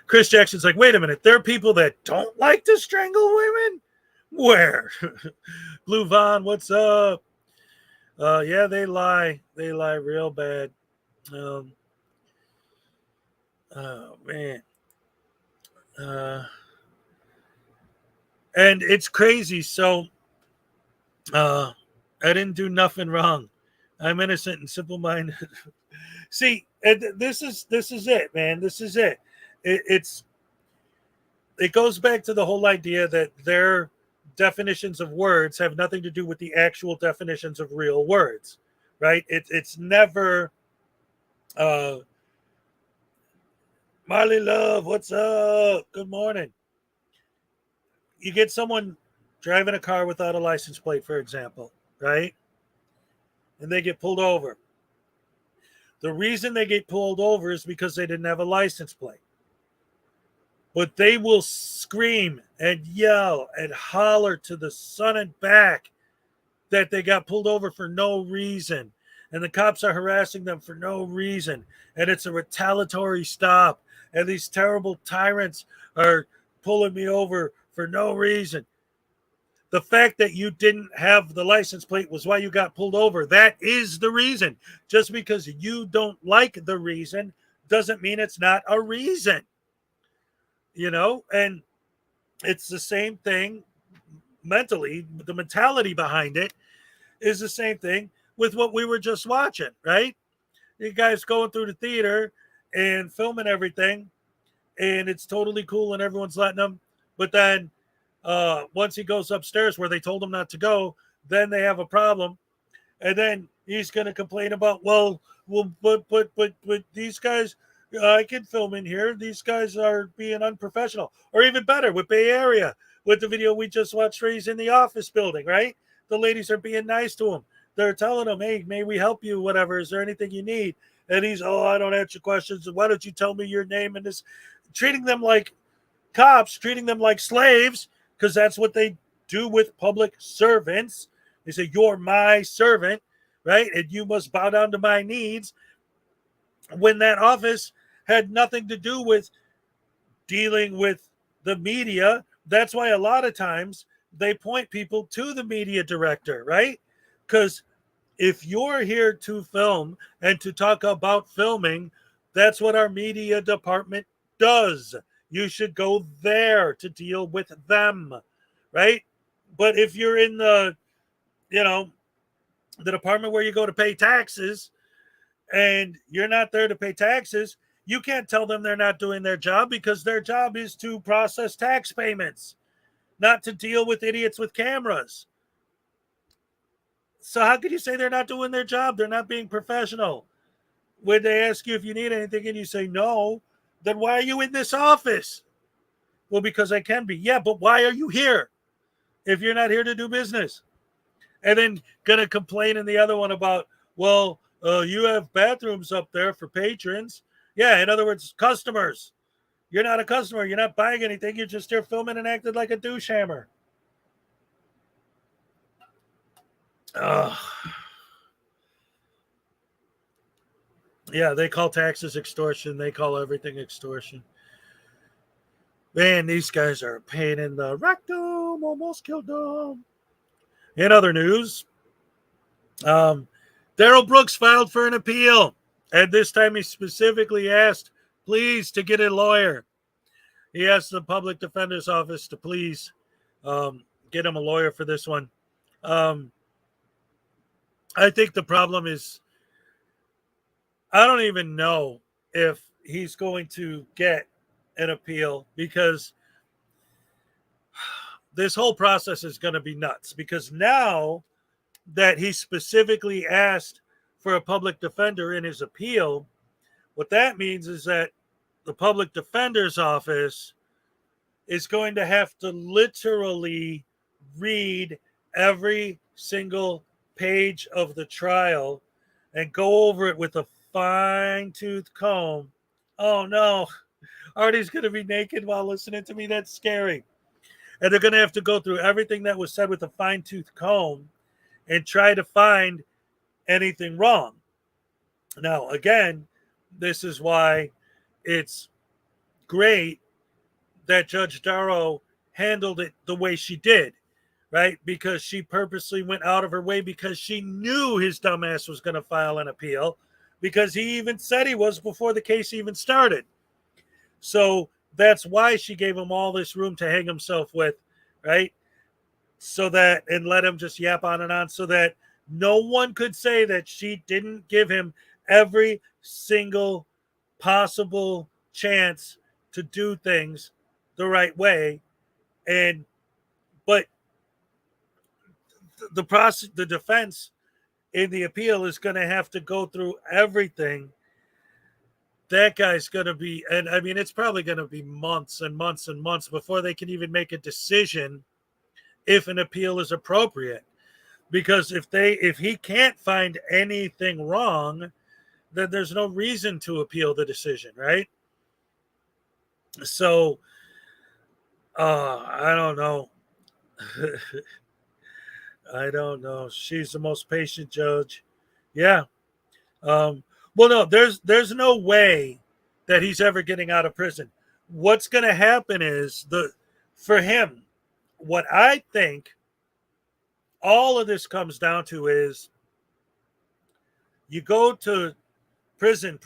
Chris Jackson's like, wait a minute, there are people that don't like to strangle women? Where? Blue Vaughn, what's up? Yeah, they lie. They lie real bad. Oh, man. And it's crazy. So, I didn't do nothing wrong. I'm innocent and simple-minded. See, this is it, man. This is it. It goes back to the whole idea that their definitions of words have nothing to do with the actual definitions of real words, right? It's never. Marley Love, what's up? Good morning. You get someone driving a car without a license plate, for example, right? And they get pulled over. The reason they get pulled over is because they didn't have a license plate. But they will scream and yell and holler to the sun and back that they got pulled over for no reason. And the cops are harassing them for no reason. And it's a retaliatory stop. And these terrible tyrants are pulling me over for no reason. The fact that you didn't have the license plate was why you got pulled over. That is the reason. Just because you don't like the reason doesn't mean it's not a reason. And it's the same thing mentally. The mentality behind it is the same thing with what we were just watching, right? You guys going through the theater and filming everything, and it's totally cool and everyone's letting them. But then once he goes upstairs where they told him not to go, then they have a problem. And then he's going to complain about, but these guys, I can film in here. These guys are being unprofessional. Or even better, with Bay Area, with the video we just watched where he's in the office building, right? The ladies are being nice to him. They're telling him, hey, may we help you, whatever. Is there anything you need? And he's, I don't answer questions. Why don't you tell me your name and this? Treating them like cops, treating them like slaves, because that's what they do with public servants. They say, you're my servant, right? And you must bow down to my needs, when that office had nothing to do with dealing with the media. That's why a lot of times they point people to the media director, right? Because if you're here to film and to talk about filming, that's what our media department does. You should go there to deal with them, right? But if you're in the, the department where you go to pay taxes and you're not there to pay taxes, you can't tell them they're not doing their job, because their job is to process tax payments, not to deal with idiots with cameras. So how could you say they're not doing their job? They're not being professional. When they ask you if you need anything and you say no, then why are you in this office? Well, because I can be. Yeah, but why are you here if you're not here to do business? And then gonna complain in the other one about, well, you have bathrooms up there for patrons. Yeah, in other words, customers. You're not a customer. You're not buying anything. You're just here filming and acting like a douche hammer. Yeah, they call taxes extortion. They call everything extortion. Man, these guys are a pain in the rectum. Almost killed them. In other news, Daryl Brooks filed for an appeal. And this time he specifically asked, please, to get a lawyer. He asked the public defender's office to please get him a lawyer for this one. I think the problem is, I don't even know if he's going to get an appeal, because this whole process is going to be nuts. Because now that he specifically asked for a public defender in his appeal, what that means is that the public defender's office is going to have to literally read every single page of the trial and go over it with a fine-tooth comb. Oh no, Artie's going to be naked while listening to me. That's scary. And they're going to have to go through everything that was said with a fine-tooth comb and try to find anything wrong. Now, again, this is why it's great that Judge Darrow handled it the way she did, right? Because she purposely went out of her way, because she knew his dumbass was going to file an appeal, because he even said he was before the case even started. So that's why she gave him all this room to hang himself with, right? So that, and let him just yap on and on, so that no one could say that she didn't give him every single possible chance to do things the right way. But the defense in the appeal is going to have to go through everything. That guy's going to be, and I mean, it's probably going to be months and months and months before they can even make a decision if an appeal is appropriate. Because if he can't find anything wrong, then there's no reason to appeal the decision, right? So, I don't know. I don't know. She's the most patient judge. Yeah. Well, no, there's no way that he's ever getting out of prison. What's going to happen is, for him, what I think all of this comes down to is, you go to prison,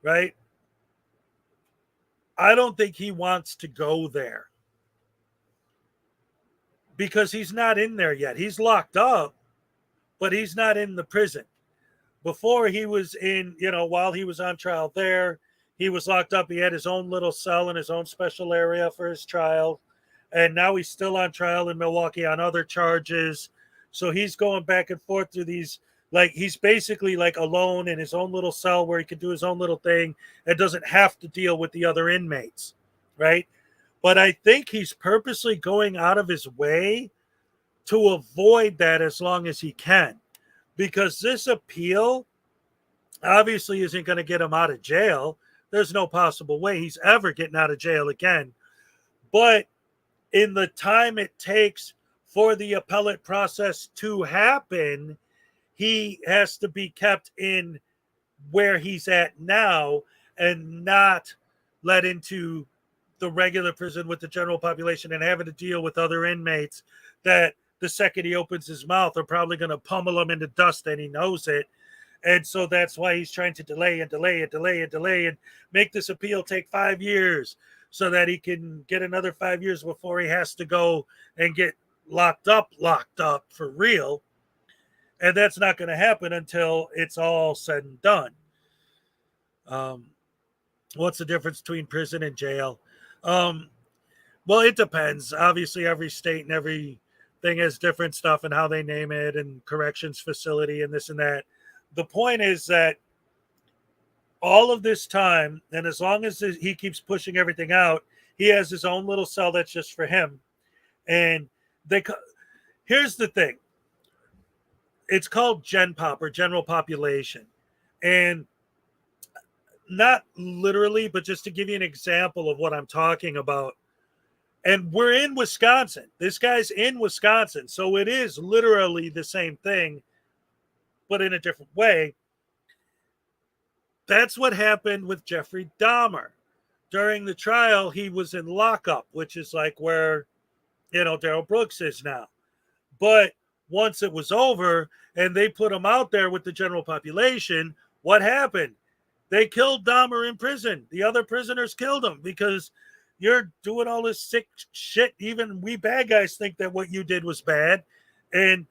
right? I don't think he wants to go there, because he's not in there yet. He's locked up, but he's not in the prison. Before, he was in, while he was on trial there, he was locked up. He had his own little cell and his own special area for his trial. And now he's still on trial in Milwaukee on other charges. So he's going back and forth through these, like, he's basically like alone in his own little cell where he can do his own little thing and doesn't have to deal with the other inmates, right? But I think he's purposely going out of his way to avoid that as long as he can, because this appeal obviously isn't going to get him out of jail. There's no possible way he's ever getting out of jail again. But in the time it takes for the appellate process to happen, he has to be kept in where he's at now and not let into the regular prison with the general population and having to deal with other inmates that the second he opens his mouth are probably going to pummel him into dust, and he knows it. And so that's why he's trying to delay and make this appeal take 5 years so that he can get another 5 years before he has to go and get locked up for real. And that's not going to happen until it's all said and done. What's the difference between prison and jail? Well, it depends. Obviously, every state and everything has different stuff and how they name it, and corrections facility and this and that. The point is that all of this time, and as long as he keeps pushing everything out, he has his own little cell that's just for him. And here's the thing. It's called Gen Pop, or general population. And not literally, but just to give you an example of what I'm talking about. And we're in Wisconsin. This guy's in Wisconsin. So it is literally the same thing, but in a different way. That's what happened with Jeffrey Dahmer. During the trial, he was in lockup, which is like where, Daryl Brooks is now. But once it was over and they put him out there with the general population, what happened? They killed Dahmer in prison. The other prisoners killed him because you're doing all this sick shit. Even we bad guys think that what you did was bad, and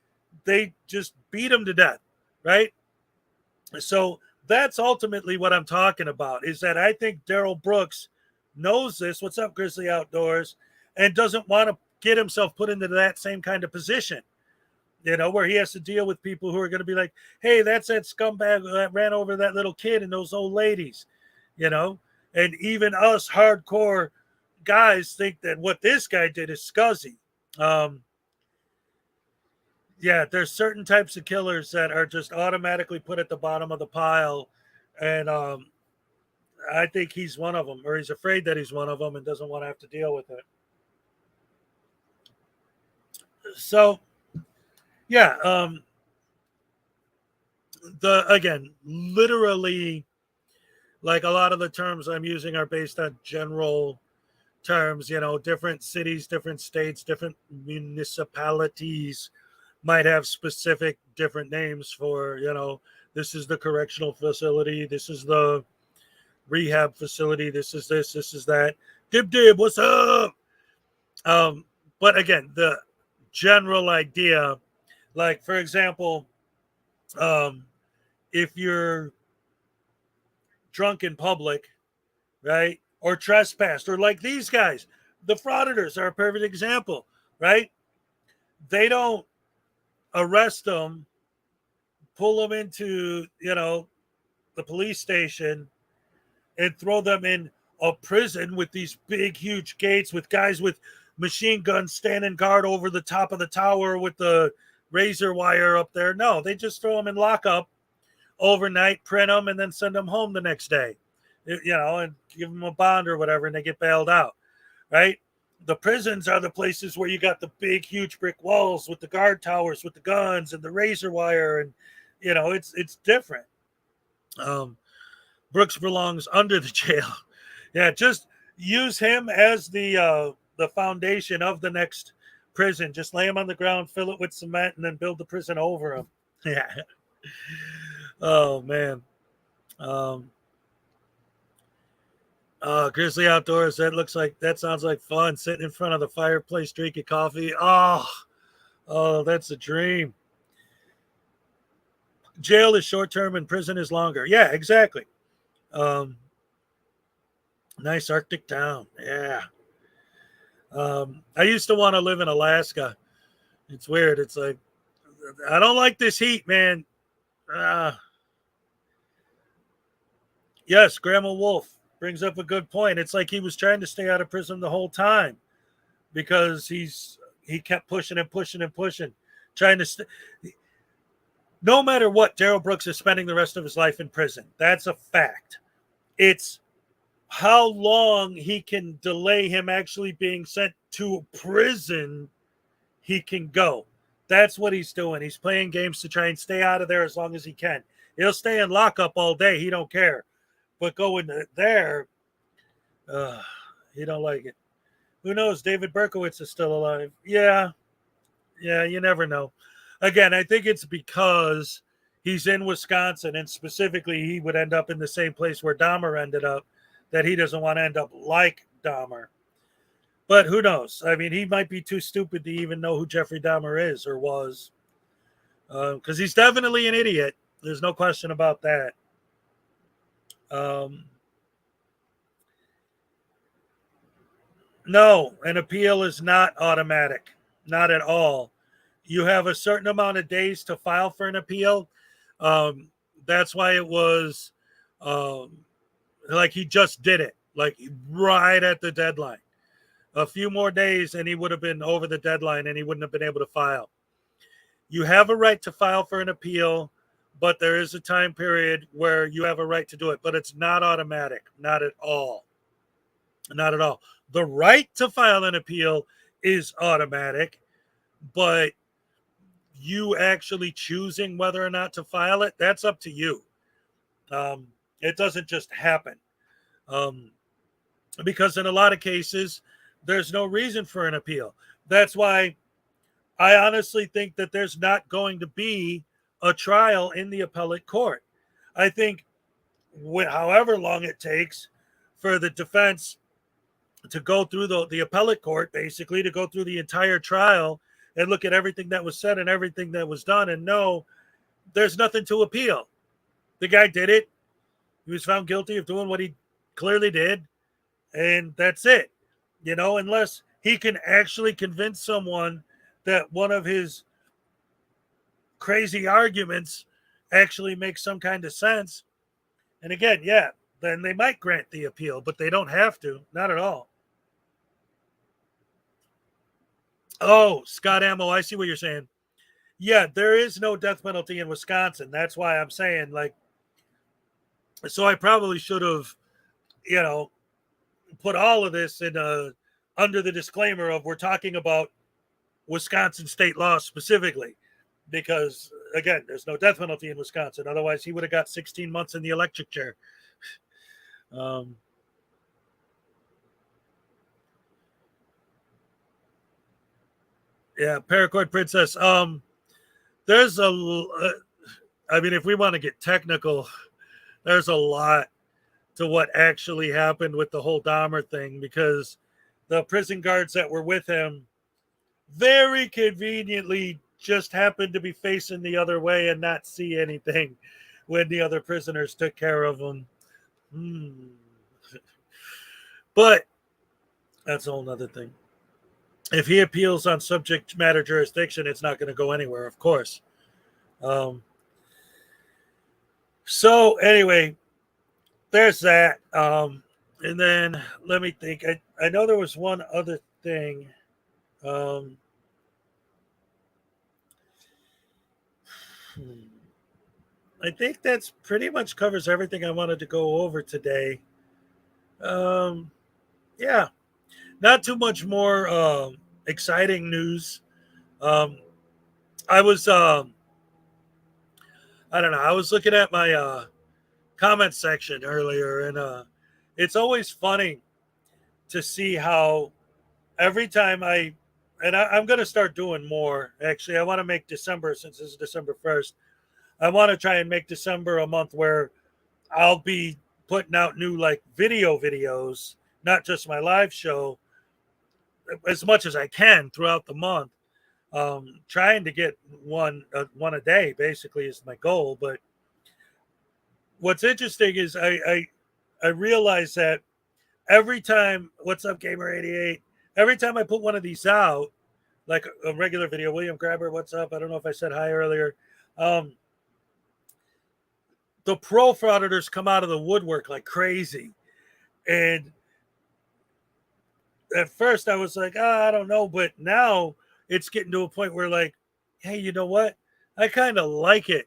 they just beat him to death, right? So that's ultimately what I'm talking about, is that I think Daryl Brooks knows this. What's up, Grizzly Outdoors? And doesn't want to get himself put into that same kind of position, where he has to deal with people who are going to be like, hey, that's that scumbag that ran over that little kid and those old ladies, and even us hardcore guys think that what this guy did is scuzzy. Yeah, there's certain types of killers that are just automatically put at the bottom of the pile. And I think he's one of them, or he's afraid that he's one of them and doesn't want to have to deal with it. So, yeah, literally, like a lot of the terms I'm using are based on general terms, different cities, different states, different municipalities might have specific different names for, this is the correctional facility, this is the rehab facility, this is this is that. Dib, what's up? But again, the general idea, like, for example, if you're drunk in public, right, or trespassed, or like these guys, the Frauditors are a perfect example, right? They don't arrest them, pull them into, the police station and throw them in a prison with these big, huge gates with guys with machine guns standing guard over the top of the tower with the razor wire up there. No, they just throw them in lockup overnight, print them, and then send them home the next day, and give them a bond or whatever, and they get bailed out, right? The prisons are the places where you got the big, huge brick walls with the guard towers, with the guns and the razor wire, and it's different. Brooks belongs under the jail. Yeah, just use him as the foundation of the next prison. Just lay him on the ground, fill it with cement, and then build the prison over him. Yeah. Oh man. Grizzly Outdoors, that sounds like fun. Sitting in front of the fireplace, drinking coffee. Oh, that's a dream. Jail is short term and prison is longer. Yeah, exactly. Nice Arctic town. Yeah. I used to want to live in Alaska. It's weird. It's like, I don't like this heat, man. Yes, Grandma Wolf brings up a good point. It's like he was trying to stay out of prison the whole time because he kept pushing and pushing and pushing, trying to no matter what, Daryl Brooks is spending the rest of his life in prison. That's a fact. It's how long he can delay him actually being sent to prison, he can go. That's what he's doing. He's playing games to try and stay out of there as long as he can. He'll stay in lockup all day. He don't care. But going there, he don't like it. Who knows? David Berkowitz is still alive. Yeah, you never know. Again, I think it's because he's in Wisconsin, and specifically he would end up in the same place where Dahmer ended up, that he doesn't want to end up like Dahmer. But who knows? I mean, he might be too stupid to even know who Jeffrey Dahmer is or was. Because he's definitely an idiot. There's no question about that. No, an appeal is not automatic. Not at all. You have a certain amount of days to file for an appeal. That's why it was like he just did it, like right at the deadline. A few more days and he would have been over the deadline and he wouldn't have been able to file. You have a right to file for an appeal, but there is a time period where you have a right to do it, but it's not automatic. Not at all. Not at all. The right to file an appeal is automatic, but you actually choosing whether or not to file it, that's up to you. It doesn't just happen. Because in a lot of cases, there's no reason for an appeal. That's why I honestly think that there's not going to be a trial in the appellate court. I think however long it takes for the defense to go through the appellate court, basically to go through the entire trial and look at everything that was said and everything that was done and no, there's nothing to appeal. The guy did it. He was found guilty of doing what he clearly did. And that's it. You know, unless he can actually convince someone that one of his crazy arguments actually makes some kind of sense. And again, yeah, then they might grant the appeal, but they don't have to. Not at all. Oh, Scott Ammo, I see what you're saying. Yeah, there is no death penalty in Wisconsin. That's why I'm saying, like, so I probably should have, you know, put all of this in under the disclaimer of we're talking about Wisconsin state law specifically, because again, there's no death penalty in Wisconsin. Otherwise, he would have got 16 months in the electric chair. Yeah, Paracord Princess. There's I mean, if we want to get technical, there's a lot to what actually happened with the whole Dahmer thing, because the prison guards that were with him very conveniently just happened to be facing the other way and not see anything when the other prisoners took care of him. But that's a whole nother thing. If he appeals on subject matter jurisdiction, it's not going to go anywhere, of course. So anyway, there's that. And then let me think. I know there was one other thing. I think that's pretty much covers everything I wanted to go over today. Yeah, not too much more exciting news. I was I don't know. I was looking at my comment section earlier, and it's always funny to see how every time I'm going to start doing more. Actually, I want to make December, since this is December 1st, I want to try and make December a month where I'll be putting out new like videos, not just my live show, as much as I can throughout the month. Trying to get one a day basically is my goal. But what's interesting is I realize that every time, what's up, Gamer88? Every time I put one of these out, like a regular video, William Grabber, what's up? I don't know if I said hi earlier. The pro frauditors come out of the woodwork like crazy. And at first I was like, I don't know. But now it's getting to a point where like, hey, you know what? I kind of like it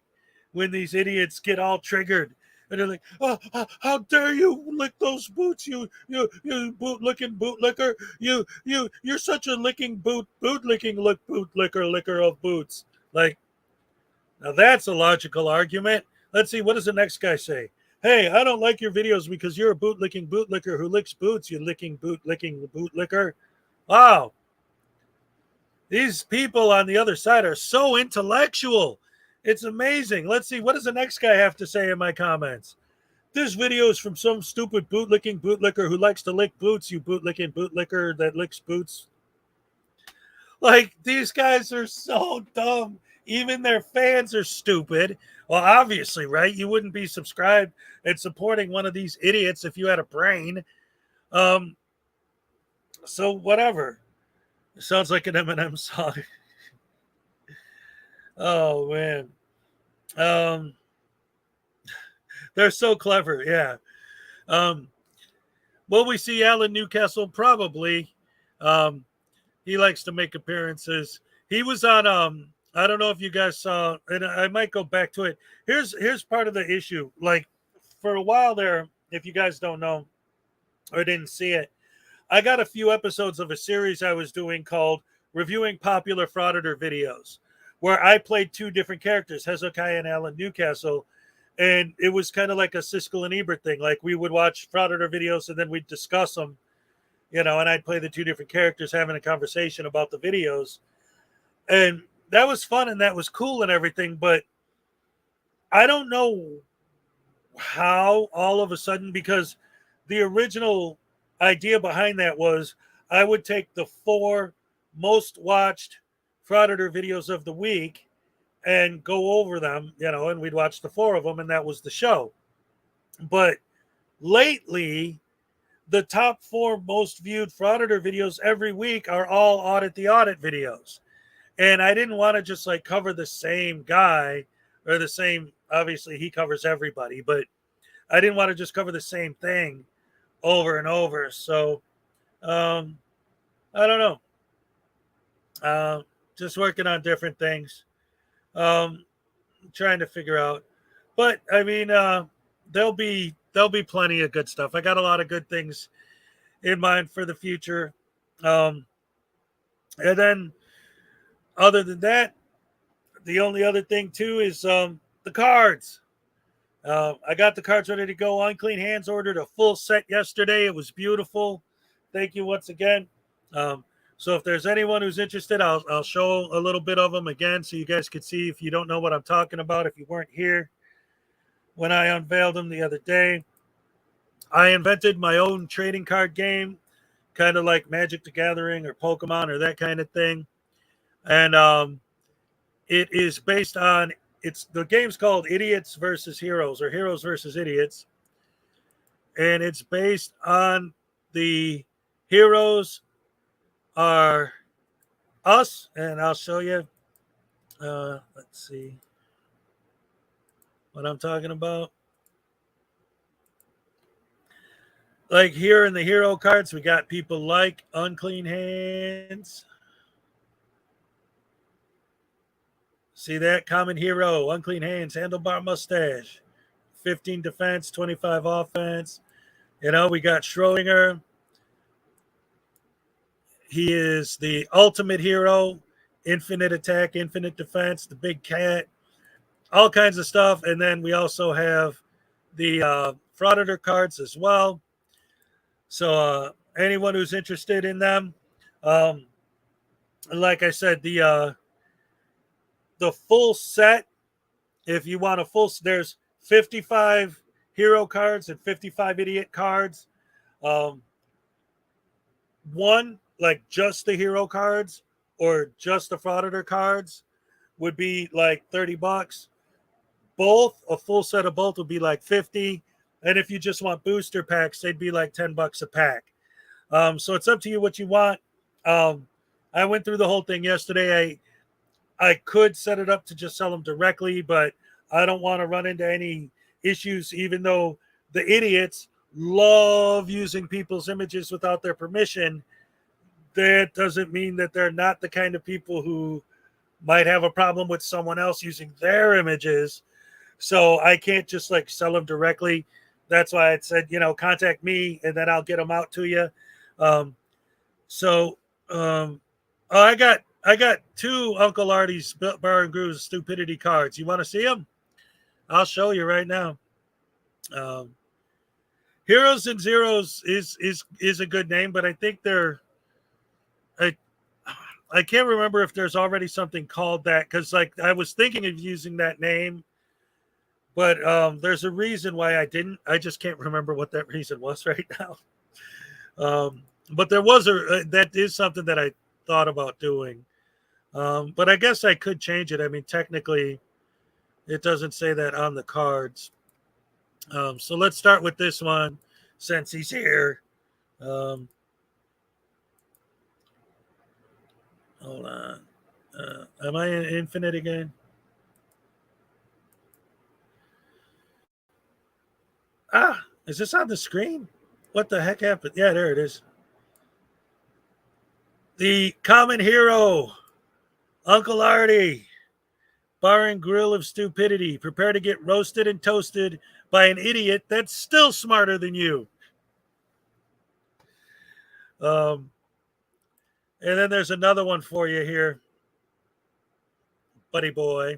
when these idiots get all triggered And they're like, oh, how dare you lick those boots, you boot-licking bootlicker. You're such a boot-licking licker of boots. Like, now that's a logical argument. Let's see, what does the next guy say? Hey, I don't like your videos because you're a bootlicking bootlicker who licks boots, you licking bootlicker. Wow. These people on the other side are so intellectual. It's amazing. Let's see, what does the next guy have to say in my comments? This video is from some stupid bootlicking bootlicker who likes to lick boots, you bootlicking bootlicker that licks boots. Like, these guys are so dumb. Even their fans are stupid. Well, obviously, right? You wouldn't be subscribed and supporting one of these idiots if you had a brain. So whatever. It sounds like an Eminem song. Oh man. They're so clever, yeah. Will we see Alan Newcastle? Probably. He likes to make appearances. He was on I don't know if you guys saw, and I might go back to it. Here's part of the issue. Like, for a while there, if you guys don't know or didn't see it, I got a few episodes of a series I was doing called Reviewing Popular Frauditor Videos, where I played two different characters, Hezokuai and Alan Newcastle. And it was kind of like a Siskel and Ebert thing. Like, we would watch Frauditor videos and then we'd discuss them, and I'd play the two different characters having a conversation about the videos. And that was fun and that was cool and everything. But I don't know how all of a sudden, because the original idea behind that was I would take the 4 most watched Frauditor videos of the week and go over them, and we'd watch the 4 of them, and that was the show. But lately, the top 4 most viewed Frauditor videos every week are all Audit the Audit videos. And I didn't want to just like cover the same guy or the same, obviously he covers everybody, but I didn't want to just cover the same thing over and over. So, I don't know. Just working on different things. Trying to figure out, but I mean, there'll be plenty of good stuff. I got a lot of good things in mind for the future. And then other than that, the only other thing too is the cards. I got the cards ready to go. Unclean Hands ordered a full set yesterday. It was beautiful. Thank you once again. So if there's anyone who's interested, I'll show a little bit of them again so you guys can see if you don't know what I'm talking about, if you weren't here when I unveiled them the other day. I invented my own trading card game, kind of like Magic the Gathering or Pokemon or that kind of thing. And it is based on, the game's called Idiots versus Heroes, or Heroes versus Idiots. And it's based on the heroes are us, and I'll show you. Let's see what I'm talking about. Like here in the hero cards, we got people like Unclean Hands. See that? Common hero, Unclean Hands, handlebar mustache, 15 defense, 25 offense. We got Schrodinger. He is the ultimate hero, infinite attack, infinite defense, the big cat, all kinds of stuff. And then we also have the Frauditor cards as well. So anyone who's interested in them, like I said, the full set, if you want a full, there's 55 hero cards and 55 idiot cards. One, like just the hero cards or just the Frauditor cards, would be like $30. Both, a full set of both would be like 50. And if you just want booster packs, they'd be like $10 a pack. So it's up to you what you want. I went through the whole thing yesterday. I could set it up to just sell them directly, but I don't want to run into any issues, even though the idiots love using people's images without their permission. That doesn't mean that they're not the kind of people who might have a problem with someone else using their images. So I can't just like sell them directly. That's why I said, contact me and then I'll get them out to you. Um, so um, oh, I got 2 Uncle Artie's Bar and Groove's stupidity cards. You want to see them? I'll show you right now. Heroes and Zeros is a good name, but I think I can't remember if there's already something called that, because like I was thinking of using that name, but there's a reason why I didn't. I just can't remember what that reason was right now. But there was that is something that I thought about doing. But I guess I could change it. I mean, technically, it doesn't say that on the cards. So let's start with this one since he's here. Hold on. Am I in Infinite again? Ah, is this on the screen? What the heck happened? Yeah, there it is. The common hero, Uncle Artie, bar and grill of stupidity. Prepare to get roasted and toasted by an idiot that's still smarter than you. And then there's another one for you here, buddy boy.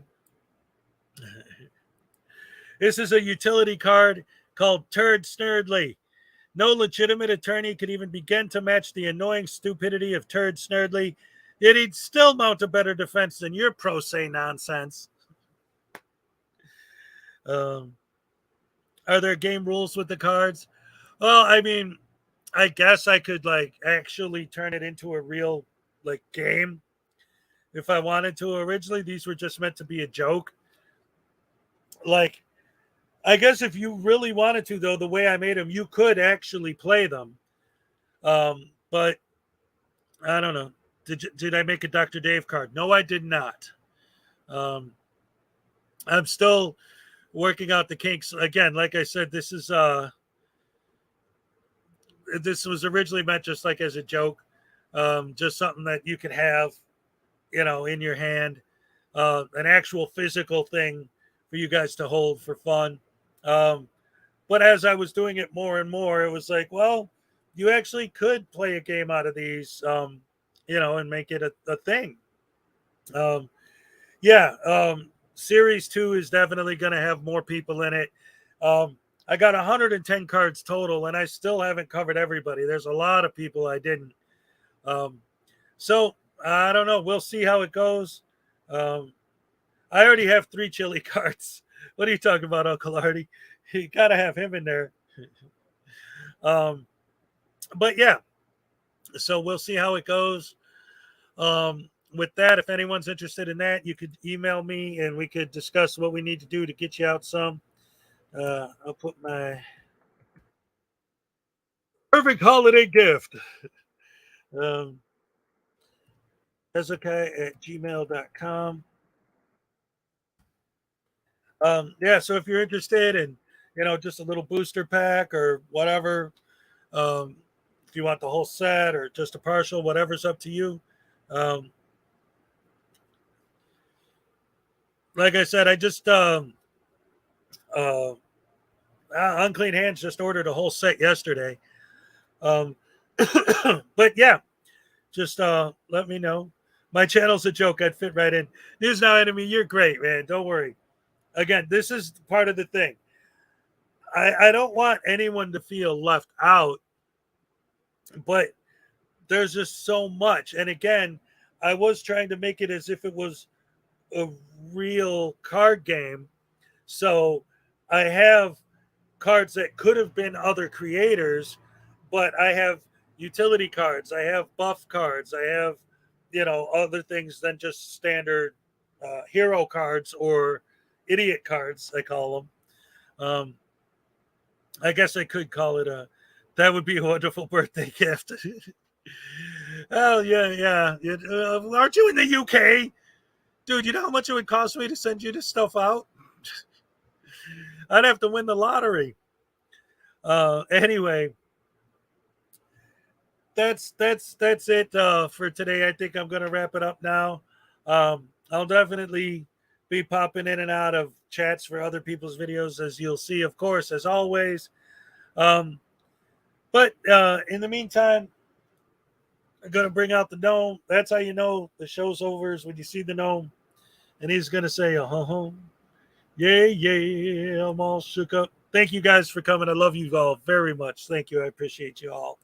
This is a utility card called Turd Snurdly. No legitimate attorney could even begin to match the annoying stupidity of Turd Snurdly, yet he'd still mount a better defense than your pro se nonsense. Are there game rules with the cards? Well, I mean, I guess I could like actually turn it into a real like game if I wanted to. Originally, these were just meant to be a joke. Like, I guess if you really wanted to, though, the way I made them, you could actually play them. But I don't know. Did I make a Dr. Dave card? No, I did not. I'm still working out the kinks. Again, like I said, this was originally meant just like as a joke, just something that you could have, in your hand, an actual physical thing for you guys to hold for fun. But as I was doing it more and more, it was like, well, you actually could play a game out of these, and make it a thing. Series 2 is definitely going to have more people in it. I got 110 cards total, and I still haven't covered everybody. There's a lot of people I didn't. So I don't know. We'll see how it goes. I already have 3 chili cards. What are you talking about, Uncle Artie? You got to have him in there. But yeah, so we'll see how it goes. With that, if anyone's interested in that, you could email me and we could discuss what we need to do to get you out some. I'll put my perfect holiday gift. Hezokuai@gmail.com. So if you're interested in, just a little booster pack or whatever, if you want the whole set or just a partial, whatever's up to you. Like I said, I just Unclean Hands just ordered a whole set yesterday. But yeah, just let me know. My channel's a joke. I'd fit right in. News Now Enemy, you're great, man. Don't worry. Again, this is part of the thing. I don't want anyone to feel left out, but there's just so much. And again, I was trying to make it as if it was a real card game. So I have cards that could have been other creators, but I have utility cards. I have buff cards. I have, other things than just standard hero cards or idiot cards, I call them. I guess I could call it that would be a wonderful birthday gift. Oh, yeah. Aren't you in the UK? Dude, you know how much it would cost me to send you this stuff out? I'd have to win the lottery. Anyway, that's it for today. I think I'm going to wrap it up now. I'll definitely be popping in and out of chats for other people's videos, as you'll see, of course, as always. But in the meantime, I'm going to bring out the gnome. That's how you know the show's over, is when you see the gnome. And he's going to say, yeah, yeah, I'm all shook up. Thank you guys for coming. I love you all very much. Thank you. I appreciate you all.